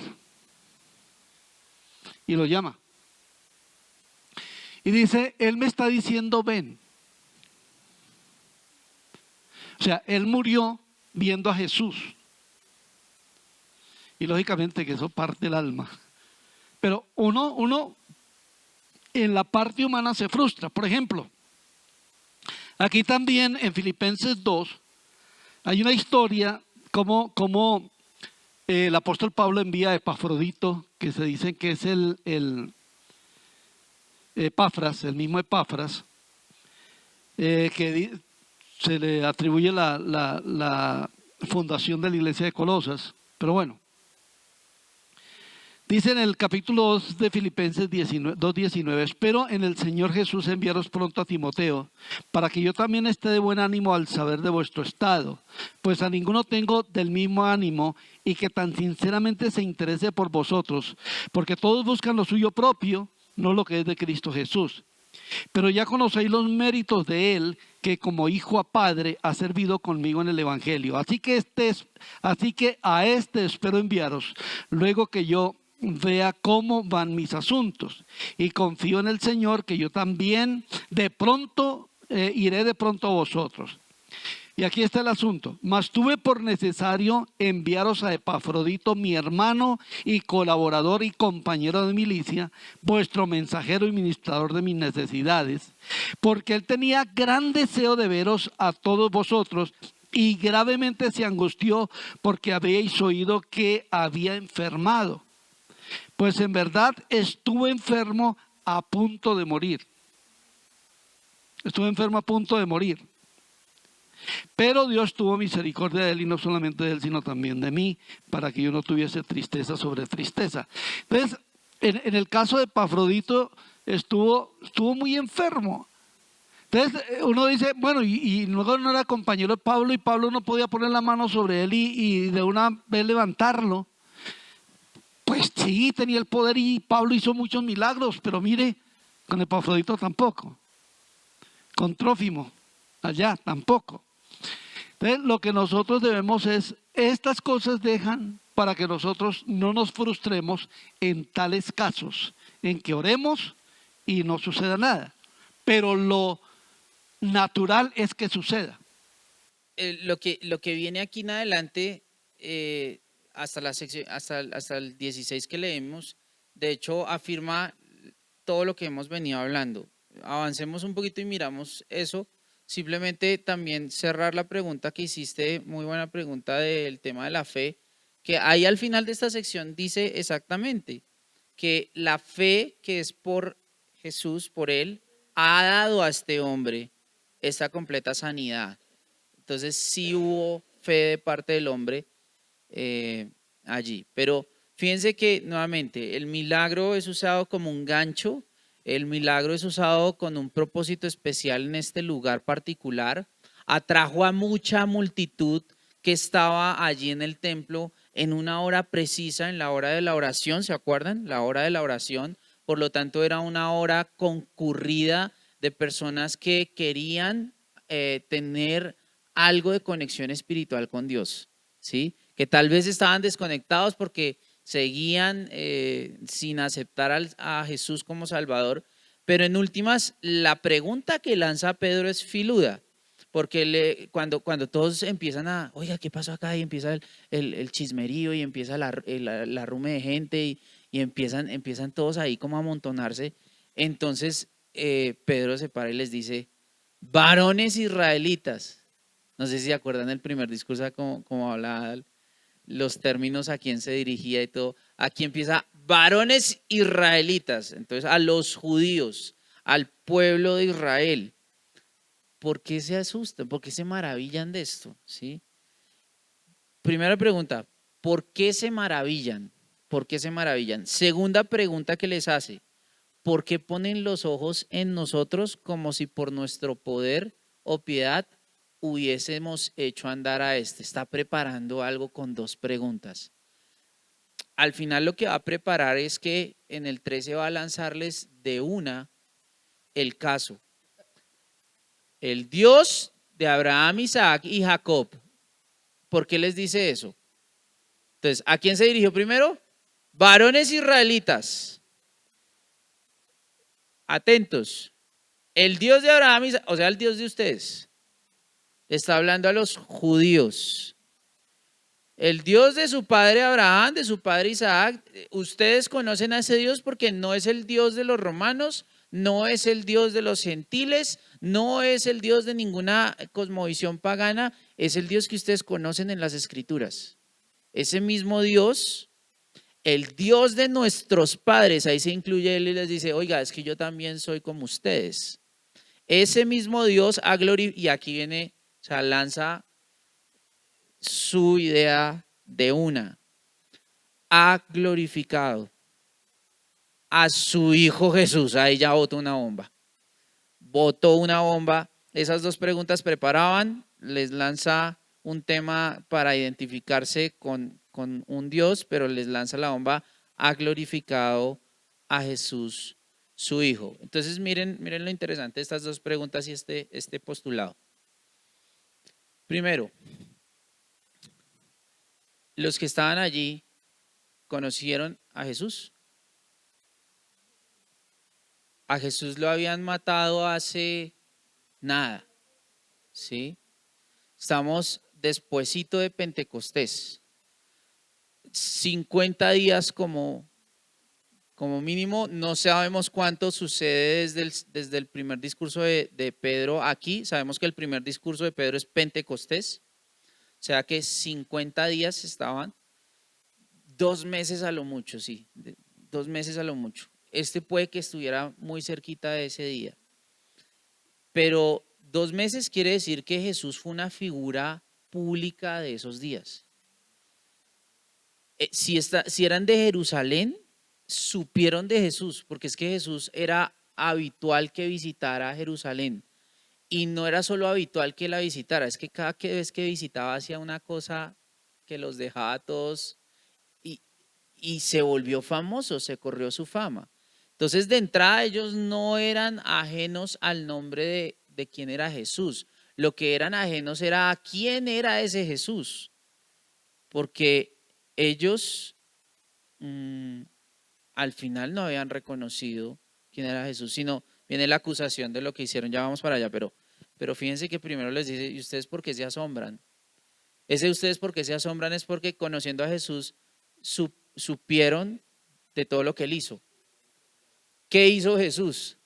Y lo llama. Y dice, él me está diciendo, ven. O sea, él murió viendo a Jesús. Y lógicamente que eso parte el alma. Pero uno en la parte humana se frustra. Por ejemplo, aquí también en Filipenses 2 hay una historia como el apóstol Pablo envía a Epafrodito, que se dice que es el Epafras, el mismo Epafras, se le atribuye la fundación de la iglesia de Colosas. Pero bueno, dice en el capítulo 2 de Filipenses 2:19: espero en el Señor Jesús enviaros pronto a Timoteo, para que yo también esté de buen ánimo al saber de vuestro estado, pues a ninguno tengo del mismo ánimo, y que tan sinceramente se interese por vosotros, porque todos buscan lo suyo propio, no lo que es de Cristo Jesús. Pero ya conocéis los méritos de él, que como hijo a padre ha servido conmigo en el evangelio. Así que a este espero enviaros, luego que yo vea cómo van mis asuntos, y confío en el Señor que yo también de pronto iré de pronto a vosotros. Y aquí está el asunto: mas tuve por necesario enviaros a Epafrodito, mi hermano y colaborador y compañero de milicia, vuestro mensajero y ministrador de mis necesidades, porque él tenía gran deseo de veros a todos vosotros, y gravemente se angustió porque habíais oído que había enfermado. Pues en verdad estuve enfermo a punto de morir. Estuve enfermo a punto de morir. Pero Dios tuvo misericordia de él, y no solamente de él, sino también de mí, para que yo no tuviese tristeza sobre tristeza. Entonces, en el caso de Epafrodito, estuvo muy enfermo. Entonces uno dice, bueno, y luego no era compañero de Pablo, y Pablo no podía poner la mano sobre él y de una vez levantarlo. Pues sí, tenía el poder, y Pablo hizo muchos milagros, pero mire, con Epafrodito tampoco. Con Trófimo, allá tampoco. Entonces, lo que nosotros debemos es, estas cosas dejan para que nosotros no nos frustremos en tales casos, en que oremos y no suceda nada. Pero lo natural es que suceda. Lo que viene aquí en adelante, hasta la sección, hasta el 16 que leemos, de hecho afirma todo lo que hemos venido hablando. Avancemos un poquito y miramos eso. Simplemente también cerrar la pregunta que hiciste, muy buena pregunta del tema de la fe, que ahí al final de esta sección dice exactamente que la fe que es por Jesús, por él, ha dado a este hombre esta completa sanidad. Entonces sí hubo fe de parte del hombre allí. Pero fíjense que nuevamente el milagro es usado como un gancho. El milagro es usado con un propósito especial en este lugar particular. Atrajo a mucha multitud que estaba allí en el templo en una hora precisa, en la hora de la oración, ¿se acuerdan? La hora de la oración. Por lo tanto, era una hora concurrida de personas que querían tener algo de conexión espiritual con Dios, ¿sí? Que tal vez estaban desconectados porque seguían sin aceptar a Jesús como Salvador, pero en últimas la pregunta que lanza Pedro es filuda, porque cuando todos empiezan a, oiga, ¿qué pasó acá? Y empieza el chismerío, y empieza la rume de gente, y empiezan todos ahí como a amontonarse. Entonces Pedro se para y les dice: varones israelitas. No sé si se acuerdan el primer discurso como hablaba, los términos a quién se dirigía y todo. Aquí empieza: varones israelitas. Entonces, a los judíos, al pueblo de Israel. ¿Por qué se asustan? ¿Por qué se maravillan de esto? ¿Sí? Primera pregunta: ¿por qué se maravillan? ¿Por qué se maravillan? Segunda pregunta que les hace: ¿por qué ponen los ojos en nosotros como si por nuestro poder o piedad hubiésemos hecho andar a este? Está preparando algo con dos preguntas. Al final lo que va a preparar es que en el 13 va a lanzarles de una el caso. El Dios de Abraham, Isaac y Jacob. ¿Por qué les dice eso? Entonces, ¿a quién se dirigió primero? Varones israelitas. Atentos. El Dios de Abraham, Isaac, o sea, el Dios de ustedes. Está hablando a los judíos. El Dios de su padre Abraham, de su padre Isaac, ustedes conocen a ese Dios porque no es el Dios de los romanos, no es el Dios de los gentiles, no es el Dios de ninguna cosmovisión pagana, es el Dios que ustedes conocen en las Escrituras. ese mismo Dios, el Dios de nuestros padres, ahí se incluye él y les dice, oiga, es que yo también soy como ustedes. Ese mismo Dios ha glorificado, y aquí viene, o sea, lanza su idea de una, ha glorificado a su Hijo Jesús. Ahí ya botó una bomba. Botó una bomba. Esas dos preguntas preparaban, les lanza un tema para identificarse con un Dios, pero les lanza la bomba, ha glorificado a Jesús, su Hijo. Entonces miren lo interesante de estas dos preguntas y este postulado. Primero, los que estaban allí conocieron a Jesús. A Jesús lo habían matado hace nada, ¿sí? Estamos despuesito de Pentecostés. 50 días como mínimo, no sabemos cuánto sucede desde el primer discurso de Pedro aquí. Sabemos que el primer discurso de Pedro es Pentecostés, o sea que 50 días estaban, 2 meses a lo mucho, sí, 2 meses a lo mucho. Este puede que estuviera muy cerquita de ese día, pero 2 meses quiere decir que Jesús fue una figura pública de esos días. Si eran de Jerusalén, supieron de Jesús, porque es que Jesús era habitual que visitara Jerusalén. Y no era solo habitual que la visitara, es que cada vez que visitaba hacía una cosa que los dejaba a todos y se volvió famoso, se corrió su fama. Entonces, de entrada, ellos no eran ajenos al nombre de quién era Jesús. Lo que eran ajenos era a quién era ese Jesús. Porque ellos al final no habían reconocido quién era Jesús, sino viene la acusación de lo que hicieron. Ya vamos para allá, pero fíjense que primero les dice, ¿y ustedes por qué se asombran? Ese ustedes por qué se asombran es porque conociendo a Jesús supieron de todo lo que él hizo. ¿Qué hizo Jesús?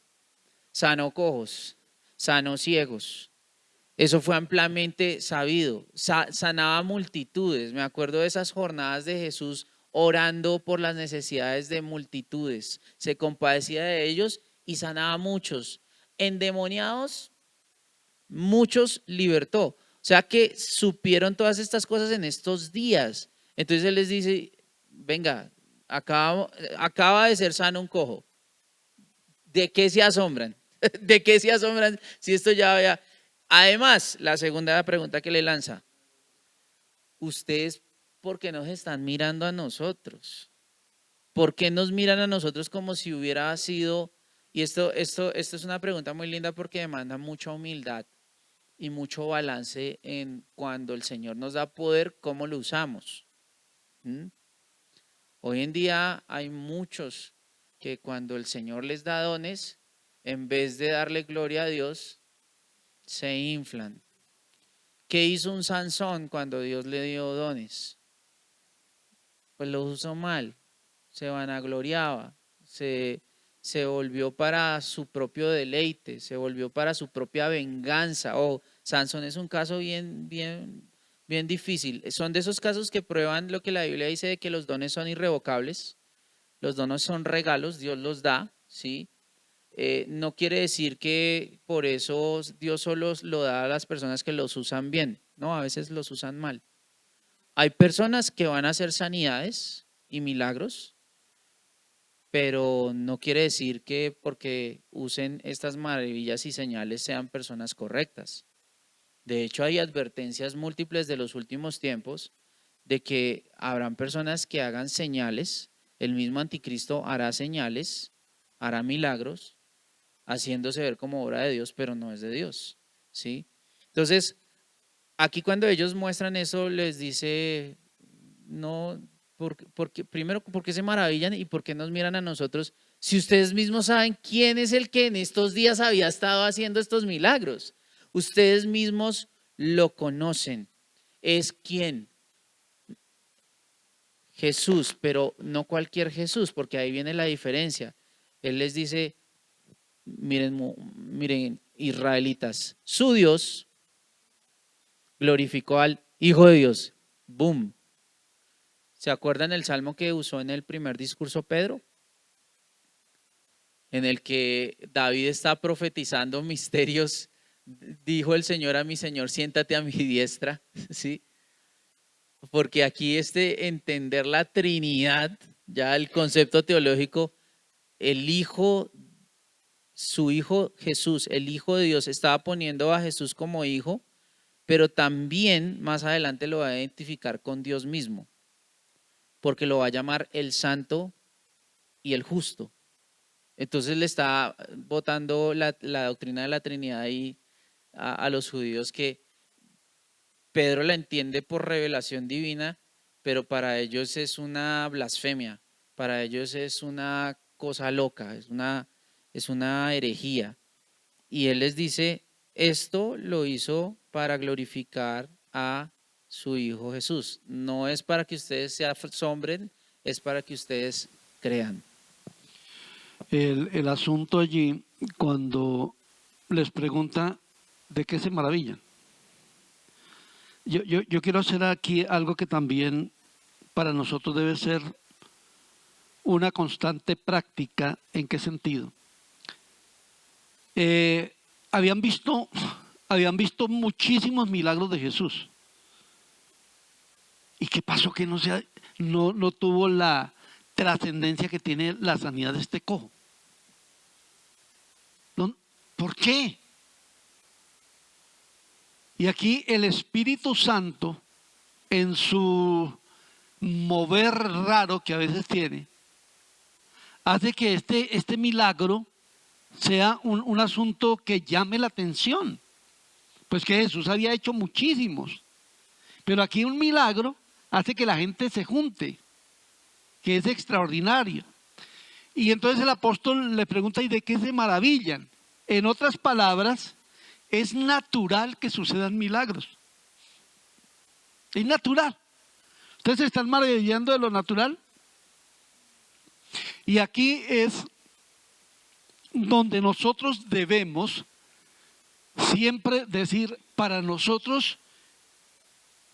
Sanó cojos, sanó ciegos. Eso fue ampliamente sabido. Sanaba multitudes. Me acuerdo de esas jornadas de Jesús orando por las necesidades de multitudes. Se compadecía de ellos y sanaba a muchos. Endemoniados, muchos libertó. O sea que supieron todas estas cosas en estos días. Entonces él les dice, venga, acaba de ser sano un cojo. ¿De qué se asombran? ¿De qué se asombran si esto ya había? Además, la segunda pregunta que le lanza, ¿ustedes por qué nos están mirando a nosotros? ¿Por qué nos miran a nosotros como si hubiera sido? Y esto es una pregunta muy linda porque demanda mucha humildad y mucho balance en cuando el Señor nos da poder, cómo lo usamos. Hoy en día hay muchos que cuando el Señor les da dones, en vez de darle gloria a Dios, se inflan. ¿Qué hizo un Sansón cuando Dios le dio dones? Pues lo usó mal, se vanagloriaba, se volvió para su propio deleite, se volvió para su propia venganza. Sansón es un caso bien difícil. Son de esos casos que prueban lo que la Biblia dice de que los dones son irrevocables, los dones son regalos, Dios los da, ¿sí? No quiere decir que por eso Dios solo lo da a las personas que los usan bien, no, a veces los usan mal. Hay personas que van a hacer sanidades y milagros, pero no quiere decir que porque usen estas maravillas y señales sean personas correctas. De hecho, hay advertencias múltiples de los últimos tiempos de que habrán personas que hagan señales, el mismo anticristo hará señales, hará milagros, haciéndose ver como obra de Dios, pero no es de Dios, ¿sí? Entonces, aquí cuando ellos muestran eso, les dice, no, primero, ¿por qué se maravillan y por qué nos miran a nosotros? Si ustedes mismos saben quién es el que en estos días había estado haciendo estos milagros, ustedes mismos lo conocen. ¿Es quién? Jesús, pero no cualquier Jesús, porque ahí viene la diferencia. Él les dice, miren, israelitas, su Dios glorificó al Hijo de Dios. Boom. ¿Se acuerdan el salmo que usó en el primer discurso Pedro? En el que David está profetizando misterios. Dijo el Señor a mi Señor, siéntate a mi diestra, ¿sí? Porque aquí entender la Trinidad, ya el concepto teológico, el Hijo, su Hijo Jesús, el Hijo de Dios, estaba poniendo a Jesús como hijo, pero también más adelante lo va a identificar con Dios mismo, porque lo va a llamar el Santo y el Justo. Entonces le está botando la doctrina de la Trinidad ahí a los judíos, que Pedro la entiende por revelación divina, pero para ellos es una blasfemia, para ellos es una cosa loca, es una herejía. Y él les dice, esto lo hizo para glorificar a su Hijo Jesús. No es para que ustedes se asombren, es para que ustedes crean. El asunto allí, cuando les pregunta de qué se maravillan. Yo quiero hacer aquí algo que también para nosotros debe ser una constante práctica. ¿En qué sentido? Habían visto muchísimos milagros de Jesús. ¿Y qué pasó? Que no tuvo la trascendencia que tiene la sanidad de este cojo. ¿Por qué? Y aquí el Espíritu Santo, en su mover raro que a veces tiene, hace que este milagro sea un asunto que llame la atención. Pues que Jesús había hecho muchísimos, pero aquí un milagro hace que la gente se junte, que es extraordinario. Y entonces el apóstol le pregunta, ¿y de qué se maravillan? En otras palabras, es natural que sucedan milagros. Es natural. ¿Ustedes se están maravillando de lo natural? Y aquí es donde nosotros debemos siempre decir, para nosotros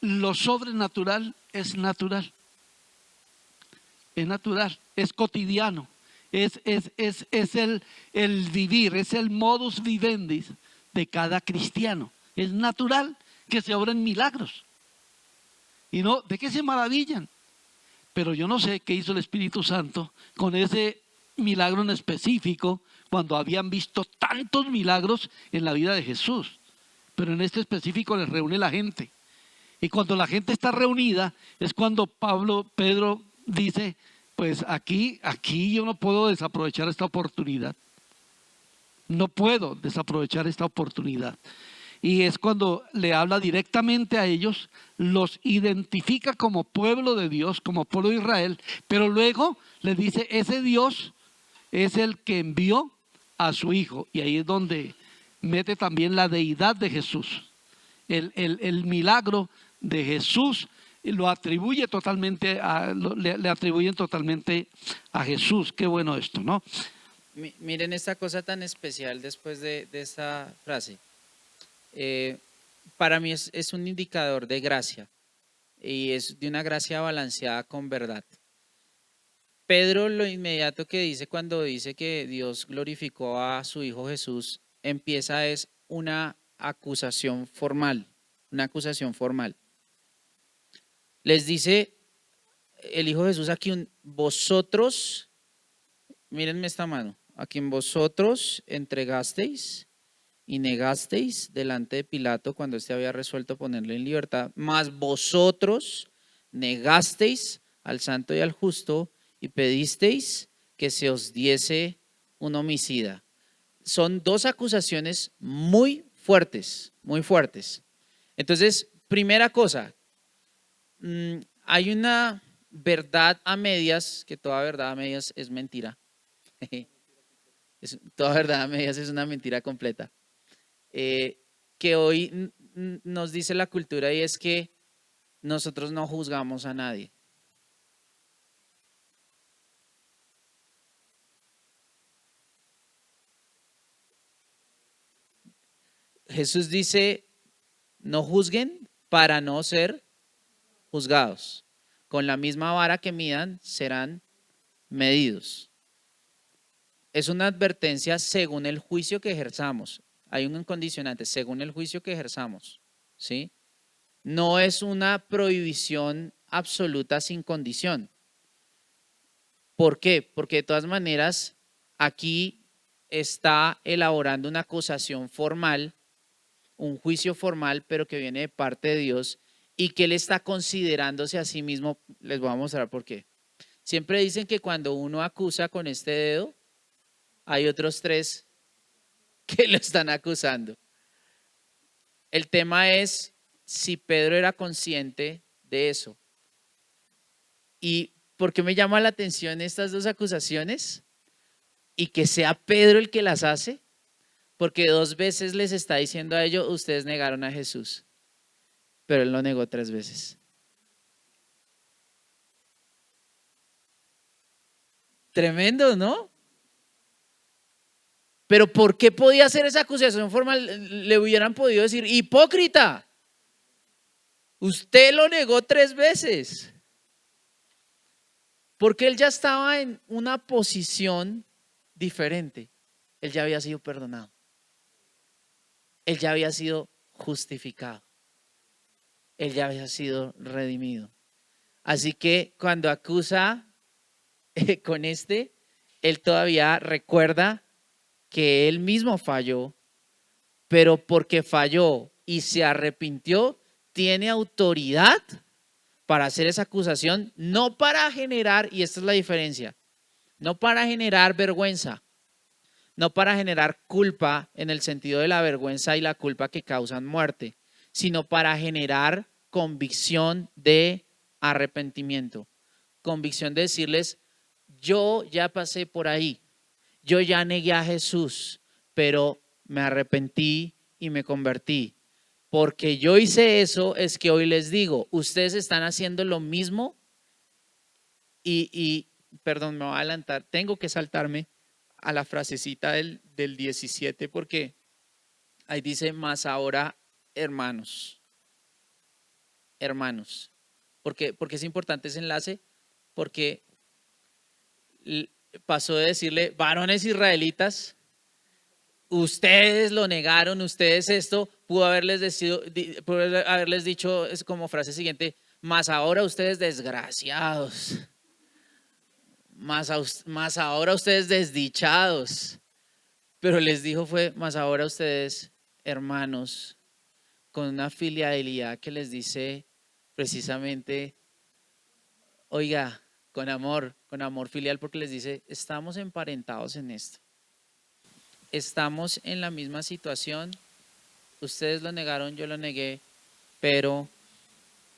lo sobrenatural es natural. Es natural, es cotidiano, es el vivir, es el modus vivendi de cada cristiano. Es natural que se obren milagros. Y no, ¿de qué se maravillan? Pero yo no sé qué hizo el Espíritu Santo con ese milagro en específico, cuando habían visto tantos milagros en la vida de Jesús. Pero en este específico les reúne la gente. Y cuando la gente está reunida, es cuando Pedro dice, pues aquí yo no puedo desaprovechar esta oportunidad. No puedo desaprovechar esta oportunidad. Y es cuando le habla directamente a ellos, los identifica como pueblo de Dios, como pueblo de Israel, pero luego les dice, ese Dios es el que envió a su Hijo. Y ahí es donde mete también la deidad de Jesús. El milagro de Jesús lo atribuye totalmente le atribuyen totalmente a Jesús. Qué bueno esto, ¿no? Miren esta cosa tan especial después de esta frase. Para mí es un indicador de gracia, y es de una gracia balanceada con verdad. Pedro, lo inmediato que dice cuando dice que Dios glorificó a su Hijo Jesús, empieza es una acusación formal, una acusación formal. Les dice el Hijo Jesús a quien vosotros, mírenme esta mano, a quien vosotros entregasteis y negasteis delante de Pilato cuando éste había resuelto ponerle en libertad, mas vosotros negasteis al santo y al justo y pedisteis que se os diese un homicida. Son dos acusaciones muy fuertes, muy fuertes. Entonces, primera cosa, hay una verdad a medias, que toda verdad a medias es mentira. Toda verdad a medias es una mentira completa. Que hoy nos dice la cultura, y es que nosotros no juzgamos a nadie. Jesús dice, no juzguen para no ser juzgados. con la misma vara que midan serán medidos. Es una advertencia según el juicio que ejerzamos. Hay un condicionante, según el juicio que ejerzamos, ¿sí? No es una prohibición absoluta sin condición. ¿Por qué? Porque de todas maneras aquí está elaborando una acusación formal, un juicio formal, pero que viene de parte de Dios y que él está considerándose a sí mismo. Les voy a mostrar por qué. Siempre dicen que cuando uno acusa con este dedo, hay otros 3 que lo están acusando. El tema es si Pedro era consciente de eso. ¿Y por qué me llama la atención estas 2 acusaciones? Y que sea Pedro el que las hace, porque 2 veces les está diciendo a ellos, ustedes negaron a Jesús, pero él lo negó 3 veces. Tremendo, ¿no? Pero ¿por qué podía hacer esa acusación formal? Le hubieran podido decir, hipócrita, usted lo negó 3 veces. Porque él ya estaba en una posición diferente. Él ya había sido perdonado. Él ya había sido justificado. Él ya había sido redimido. Así que cuando acusa con él todavía recuerda que él mismo falló, pero porque falló y se arrepintió, tiene autoridad para hacer esa acusación, no para generar, y esta es la diferencia, no para generar vergüenza, no para generar culpa en el sentido de la vergüenza y la culpa que causan muerte, sino para generar convicción de arrepentimiento, convicción de decirles, yo ya pasé por ahí, yo ya negué a Jesús, pero me arrepentí y me convertí. Porque yo hice eso, es que hoy les digo, ustedes están haciendo lo mismo perdón, me voy a adelantar, tengo que saltarme a la frasecita del 17 porque ahí dice, más ahora hermanos. Porque es importante ese enlace, porque pasó de decirle, varones israelitas, ustedes lo negaron, ustedes esto, pudo haberles dicho es como frase siguiente, más ahora ustedes desgraciados, más ahora ustedes desdichados, pero les dijo fue, más ahora ustedes hermanos, con una filialidad que les dice precisamente, oiga, con amor filial, porque les dice, estamos emparentados en esto. Estamos en la misma situación, ustedes lo negaron, yo lo negué, pero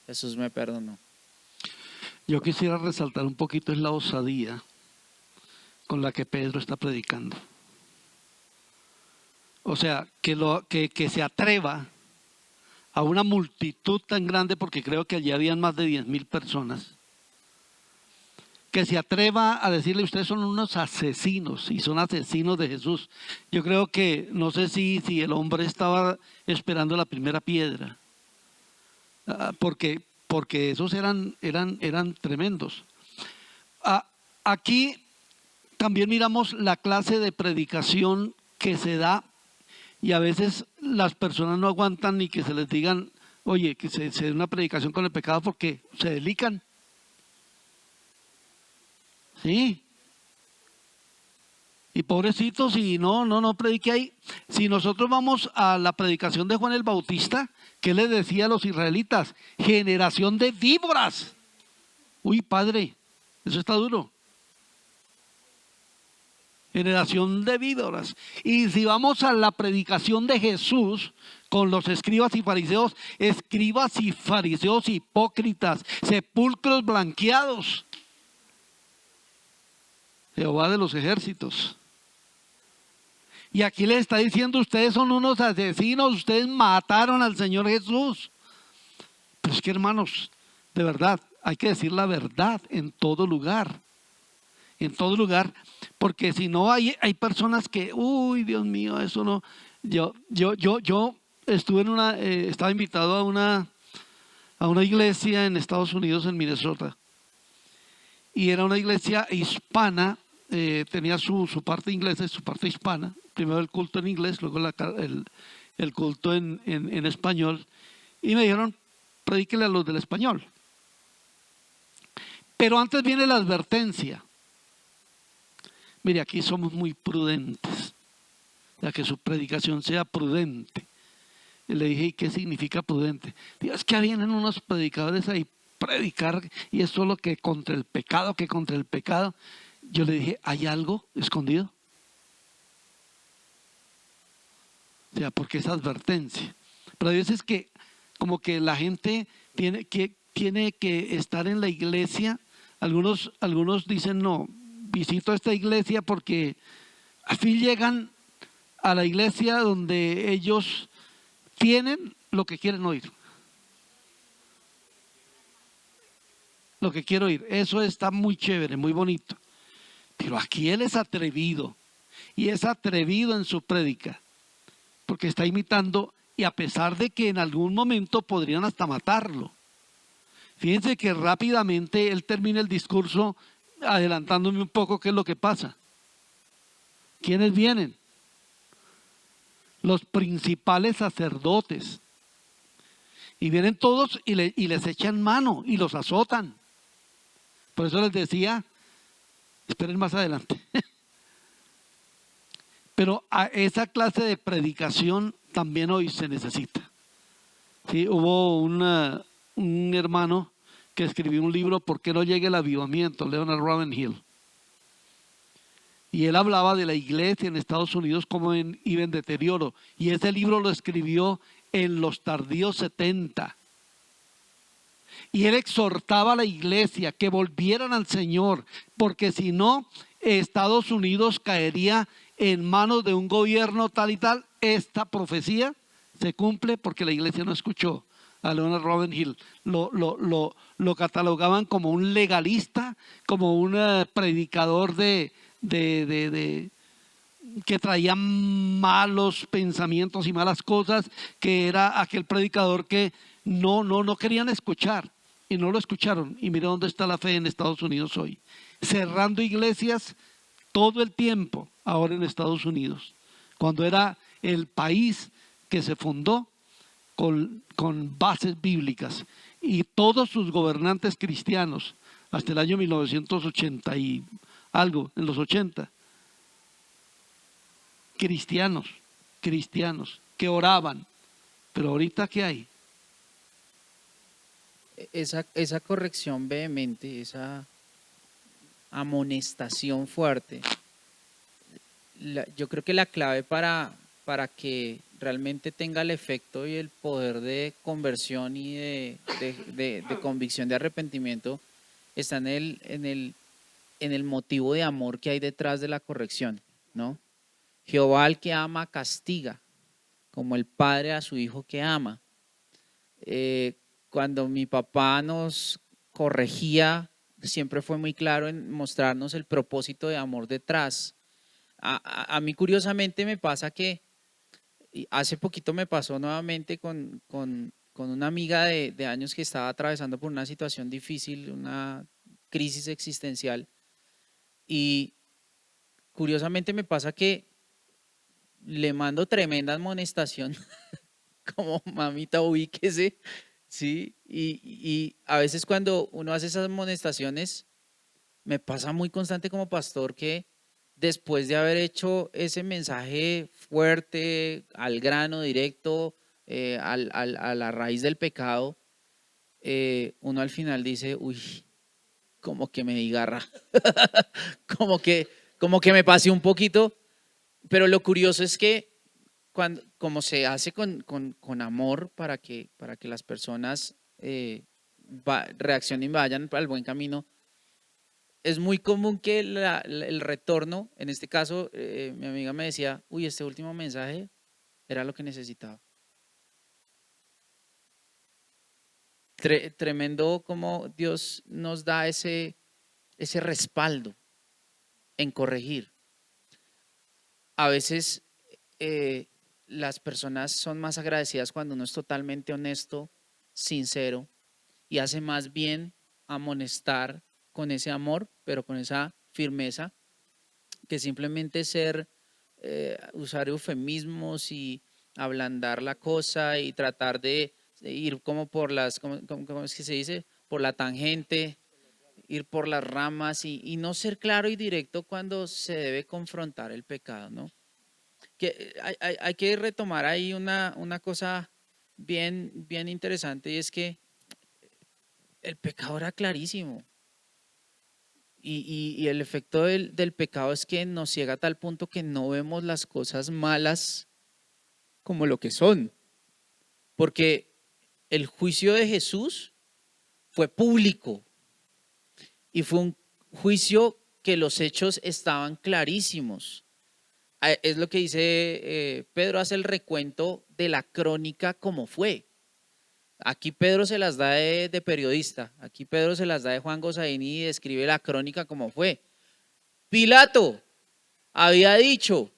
Jesús me perdonó. Yo quisiera resaltar un poquito es la osadía con la que Pedro está predicando. O sea, que se atreva a una multitud tan grande, porque creo que allí habían más de 10,000 personas, que se atreva a decirle, ustedes son unos asesinos y son asesinos de Jesús. Yo creo que, no sé si el hombre estaba esperando la primera piedra, porque esos eran tremendos. Aquí también miramos la clase de predicación que se da y a veces las personas no aguantan ni que se les digan, oye, que se dé una predicación con el pecado porque se delican. Sí. Y pobrecitos, si no predique ahí. Si nosotros vamos a la predicación de Juan el Bautista, ¿qué le decía a los israelitas? Generación de víboras. Uy, padre, eso está duro. Generación de víboras. Y si vamos a la predicación de Jesús con los escribas y fariseos hipócritas, sepulcros blanqueados. Jehová de los ejércitos. Y aquí les está diciendo, ustedes son unos asesinos, ustedes mataron al Señor Jesús. Pero es que, hermanos, de verdad, hay que decir la verdad en todo lugar. En todo lugar, porque si no hay personas que, uy, Dios mío, eso no. Yo estuve estaba invitado a una iglesia en Estados Unidos, en Minnesota, y era una iglesia hispana, tenía su parte inglesa y su parte hispana. Primero el culto en inglés, luego el culto en español. Y me dijeron, predíquele a los del español. Pero antes viene la advertencia. Mire, aquí somos muy prudentes. Ya que su predicación sea prudente. Y le dije, ¿y qué significa prudente? Digo, es que vienen unos predicadores ahí predicar y es solo que contra el pecado, que contra el pecado. Yo le dije, ¿hay algo escondido? O sea, porque es advertencia. Pero hay veces que como que la gente tiene que estar en la iglesia. Algunos dicen, no, visito esta iglesia porque así llegan a la iglesia donde ellos tienen lo que quieren oír. Lo que quiero oír. Eso está muy chévere, muy bonito. Pero aquí él es atrevido. Y es atrevido en su prédica. Porque está imitando, y a pesar de que en algún momento podrían hasta matarlo. Fíjense que rápidamente él termina el discurso adelantándome un poco qué es lo que pasa. ¿Quiénes vienen? Los principales sacerdotes. Y vienen todos y les echan mano y los azotan. Por eso les decía, esperen más adelante. Pero a esa clase de predicación también hoy se necesita. ¿Sí? Hubo un hermano que escribió un libro, ¿Por qué no llega el avivamiento? Leonard Ravenhill. Y él hablaba de la iglesia en Estados Unidos como iba en deterioro. Y ese libro lo escribió en los tardíos 70. Y él exhortaba a la iglesia que volvieran al Señor, porque si no, Estados Unidos caería en manos de un gobierno tal y tal. Esta profecía se cumple porque la iglesia no escuchó a Leonard Ravenhill. Lo catalogaban como un legalista, como un predicador que traía malos pensamientos y malas cosas, que era aquel predicador que no querían escuchar y no lo escucharon. Y mira dónde está la fe en Estados Unidos hoy, cerrando iglesias todo el tiempo ahora en Estados Unidos, cuando era el país que se fundó con bases bíblicas, y todos sus gobernantes cristianos hasta el año 1980 y algo, en los 80, cristianos que oraban. Pero ahorita ¿qué hay? Esa corrección vehemente, esa amonestación fuerte, yo creo que la clave para que realmente tenga el efecto y el poder de conversión y de convicción, de arrepentimiento, está en el motivo de amor que hay detrás de la corrección, ¿no? Jehová al que ama castiga, como el padre a su hijo que ama. Cuando mi papá nos corregía, siempre fue muy claro en mostrarnos el propósito de amor detrás. A mí curiosamente me pasa que hace poquito me pasó nuevamente con una amiga de años que estaba atravesando por una situación difícil, una crisis existencial, y curiosamente me pasa que le mando tremenda amonestación como mamita ubíquese, ¿sí? Y a veces cuando uno hace esas amonestaciones, me pasa muy constante como pastor que después de haber hecho ese mensaje fuerte, al grano, directo, a la raíz del pecado, uno al final dice, uy, como que me di garra, como que me pasé un poquito, pero lo curioso es que como se hace con amor para que las personas reaccionen y vayan al buen camino, es muy común que el retorno, en este caso, mi amiga me decía, uy, este último mensaje era lo que necesitaba. Tremendo como Dios nos da ese respaldo en corregir. A veces las personas son más agradecidas cuando uno es totalmente honesto, sincero, y hace más bien amonestar con ese amor, pero con esa firmeza, que simplemente usar eufemismos y ablandar la cosa y tratar de ir como por ¿cómo es que se dice? Por la tangente, ir por las ramas y no ser claro y directo cuando se debe confrontar el pecado, ¿no? Que hay que retomar ahí una cosa bien interesante, y es que el pecado era clarísimo. Y el efecto del pecado es que nos ciega a tal punto que no vemos las cosas malas como lo que son. Porque el juicio de Jesús fue público y fue un juicio que los hechos estaban clarísimos. Es lo que dice Pedro, hace el recuento de la crónica como fue. Aquí Pedro se las da de periodista, aquí Pedro se las da de Juan Gozaín y describe la crónica como fue. Pilato había dicho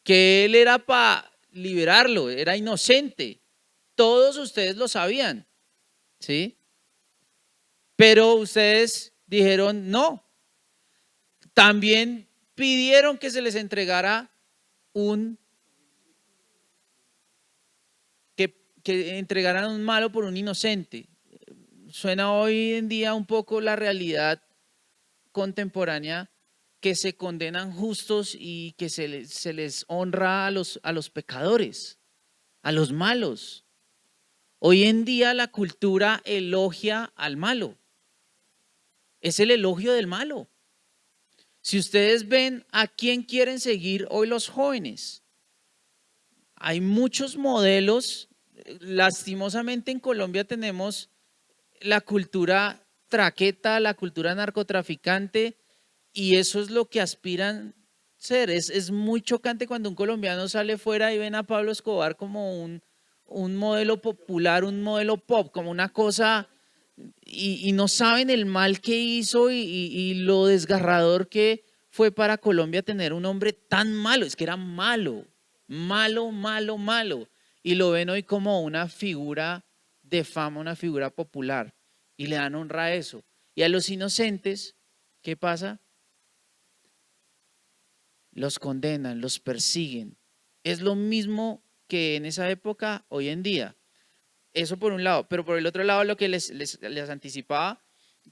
que él era para liberarlo, era inocente. Todos ustedes lo sabían, ¿sí? Pero ustedes dijeron no. También pidieron que se les entregara que entregaran un malo por un inocente. Suena hoy en día un poco la realidad contemporánea, que se condenan justos y que se les honra a los pecadores, a los malos. Hoy en día la cultura elogia al malo. Es el elogio del malo. Si ustedes ven a quién quieren seguir hoy los jóvenes, hay muchos modelos. Lastimosamente en Colombia tenemos la cultura traqueta, la cultura narcotraficante, y eso es lo que aspiran ser. Es muy chocante cuando un colombiano sale fuera y ven a Pablo Escobar como un modelo popular, un modelo pop, como una cosa, y no saben el mal que hizo y lo desgarrador que fue para Colombia tener un hombre tan malo. Es que era malo, malo. Y lo ven hoy como una figura de fama, una figura popular. Y le dan honra a eso. Y a los inocentes, ¿qué pasa? Los condenan, los persiguen. Es lo mismo que en esa época, hoy en día. Eso por un lado. Pero por el otro lado, lo que les anticipaba,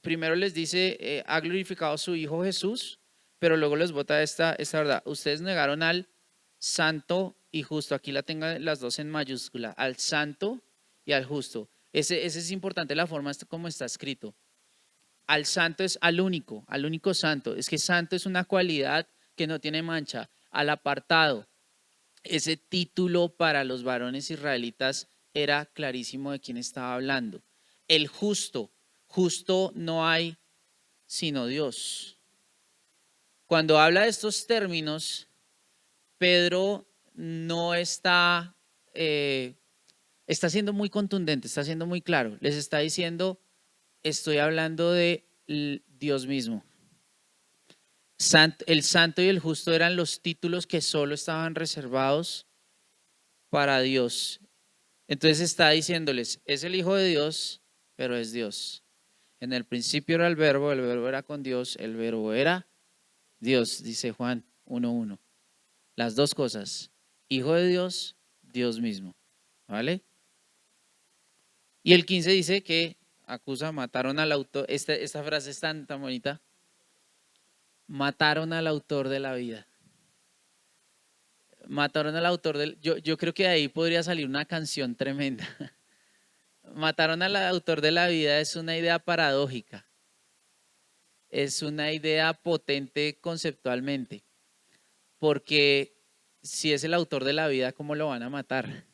primero les dice, ha glorificado a su Hijo Jesús, pero luego les bota esta verdad. Ustedes negaron al santo y justo. Aquí la tengan las dos en mayúscula, al santo y al justo. Ese es importante, la forma como está escrito. Al santo es al único santo. Es que santo es una cualidad que no tiene mancha. Al apartado, ese título para los varones israelitas era clarísimo de quién estaba hablando. El justo no hay sino Dios. Cuando habla de estos términos, Pedro no está siendo muy contundente, está siendo muy claro. Les está diciendo, estoy hablando de Dios mismo. El santo y el justo eran los títulos que solo estaban reservados para Dios. Entonces está diciéndoles, es el Hijo de Dios, pero es Dios. En el principio era el verbo era con Dios, el verbo era Dios, dice Juan 1:1. Las dos cosas, Hijo de Dios, Dios mismo. ¿Vale? Y el 15 dice que mataron al autor. Esta frase es tan bonita. Mataron al autor de la vida. Mataron al autor yo creo que de ahí podría salir una canción tremenda. Mataron al autor de la vida es una idea paradójica. Es una idea potente conceptualmente. Porque si es el autor de la vida, ¿cómo lo van a matar?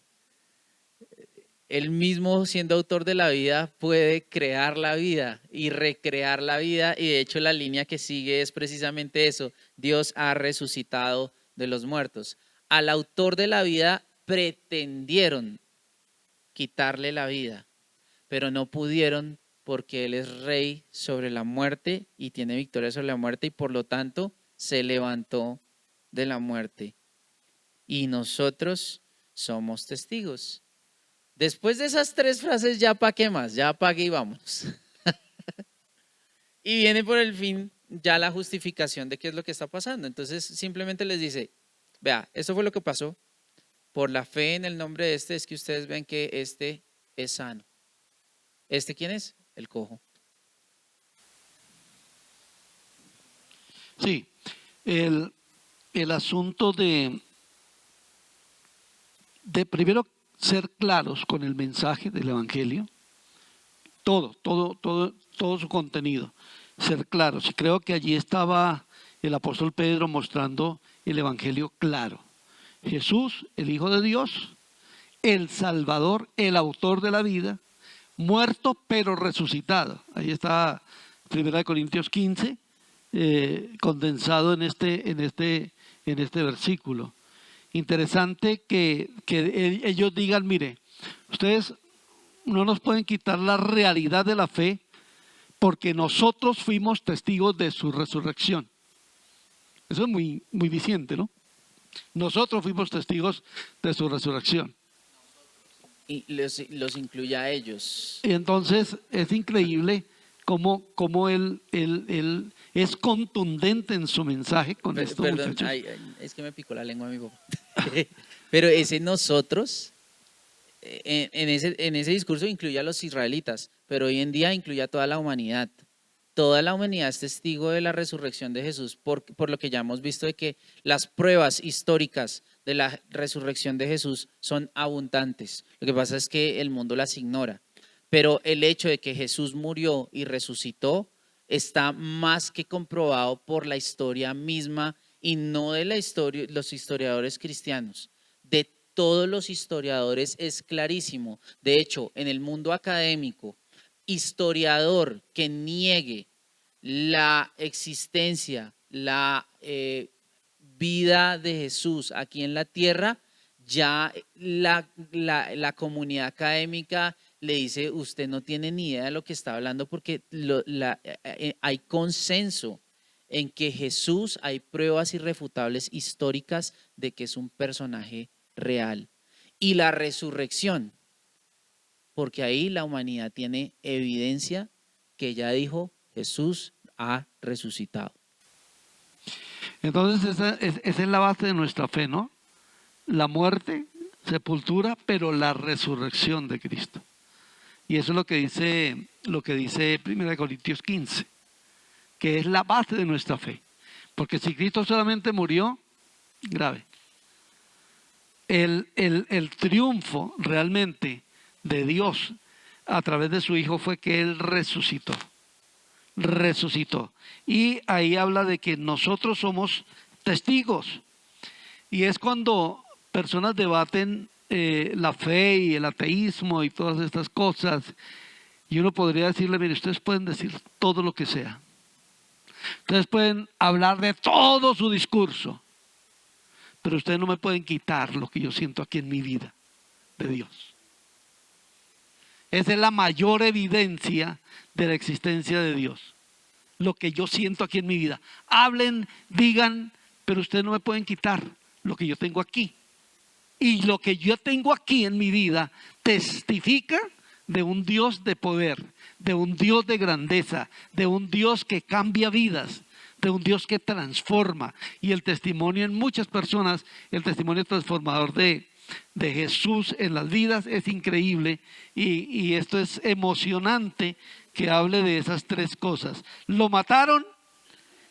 Él mismo, siendo autor de la vida, puede crear la vida y recrear la vida, y de hecho la línea que sigue es precisamente eso: Dios ha resucitado de los muertos. Al autor de la vida pretendieron quitarle la vida, pero no pudieron, porque Él es rey sobre la muerte y tiene victoria sobre la muerte, y por lo tanto se levantó de la muerte. Y nosotros somos testigos. Después de esas tres frases, ya para qué más, ya para qué íbamos. Y viene por el fin ya la justificación de qué es lo que está pasando. Entonces simplemente les dice, vea, esto fue lo que pasó. Por la fe en el nombre de este es que ustedes ven que este es sano. ¿Este quién es? El cojo. Sí, el asunto de primero ser claros con el mensaje del Evangelio, todo su contenido, ser claros. Y creo que allí estaba el apóstol Pedro mostrando el Evangelio claro. Jesús, el Hijo de Dios, el Salvador, el autor de la vida, muerto pero resucitado. Ahí está 1 Corintios 15, condensado en este versículo. Interesante que ellos digan, mire, ustedes no nos pueden quitar la realidad de la fe porque nosotros fuimos testigos de su resurrección. Eso es muy, muy diciente, ¿no? Nosotros fuimos testigos de su resurrección. Y los incluye a ellos. Y entonces es increíble cómo él es contundente en su mensaje con esto, Perdón, muchachos. es que me picó la lengua mi papá. Pero ese nosotros, en ese discurso incluye a los israelitas, pero hoy en día incluye a toda la humanidad. Toda la humanidad es testigo de la resurrección de Jesús, por lo que ya hemos visto de que las pruebas históricas de la resurrección de Jesús son abundantes. Lo que pasa es que el mundo las ignora. Pero el hecho de que Jesús murió y resucitó está más que comprobado por la historia misma y no de la historia, los historiadores cristianos. De todos los historiadores es clarísimo. De hecho, en el mundo académico, historiador que niegue la existencia, la vida de Jesús aquí en la tierra, ya la comunidad académica le dice, usted no tiene ni idea de lo que está hablando porque hay consenso en que Jesús, hay pruebas irrefutables históricas de que es un personaje real. Y la resurrección, porque ahí la humanidad tiene evidencia que ya dijo, Jesús ha resucitado. Entonces esa es la base de nuestra fe, ¿no? La muerte, sepultura, pero la resurrección de Cristo. Y eso es lo que dice 1 Corintios 15, que es la base de nuestra fe. Porque si Cristo solamente murió, grave. El triunfo realmente de Dios a través de su Hijo fue que Él resucitó. Y ahí habla de que nosotros somos testigos. Y es cuando personas debaten la fe y el ateísmo y todas estas cosas, y uno podría decirle, mire, ustedes pueden decir todo lo que sea. Ustedes pueden hablar de todo su discurso, pero ustedes no me pueden quitar lo que yo siento aquí en mi vida de Dios. Esa es la mayor evidencia de la existencia de Dios. Lo que yo siento aquí en mi vida. Hablen, digan, pero ustedes no me pueden quitar lo que yo tengo aquí. Y lo que yo tengo aquí en mi vida testifica de un Dios de poder, de un Dios de grandeza, de un Dios que cambia vidas, de un Dios que transforma. Y el testimonio en muchas personas, el testimonio transformador de Jesús en las vidas es increíble. Y esto es emocionante que hable de esas tres cosas. Lo mataron,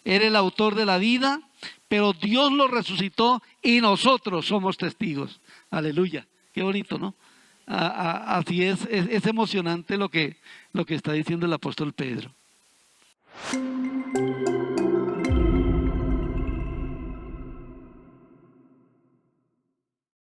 era el autor de la vida, pero Dios lo resucitó y nosotros somos testigos. Aleluya. Qué bonito, ¿no? Así es emocionante lo que está diciendo el apóstol Pedro.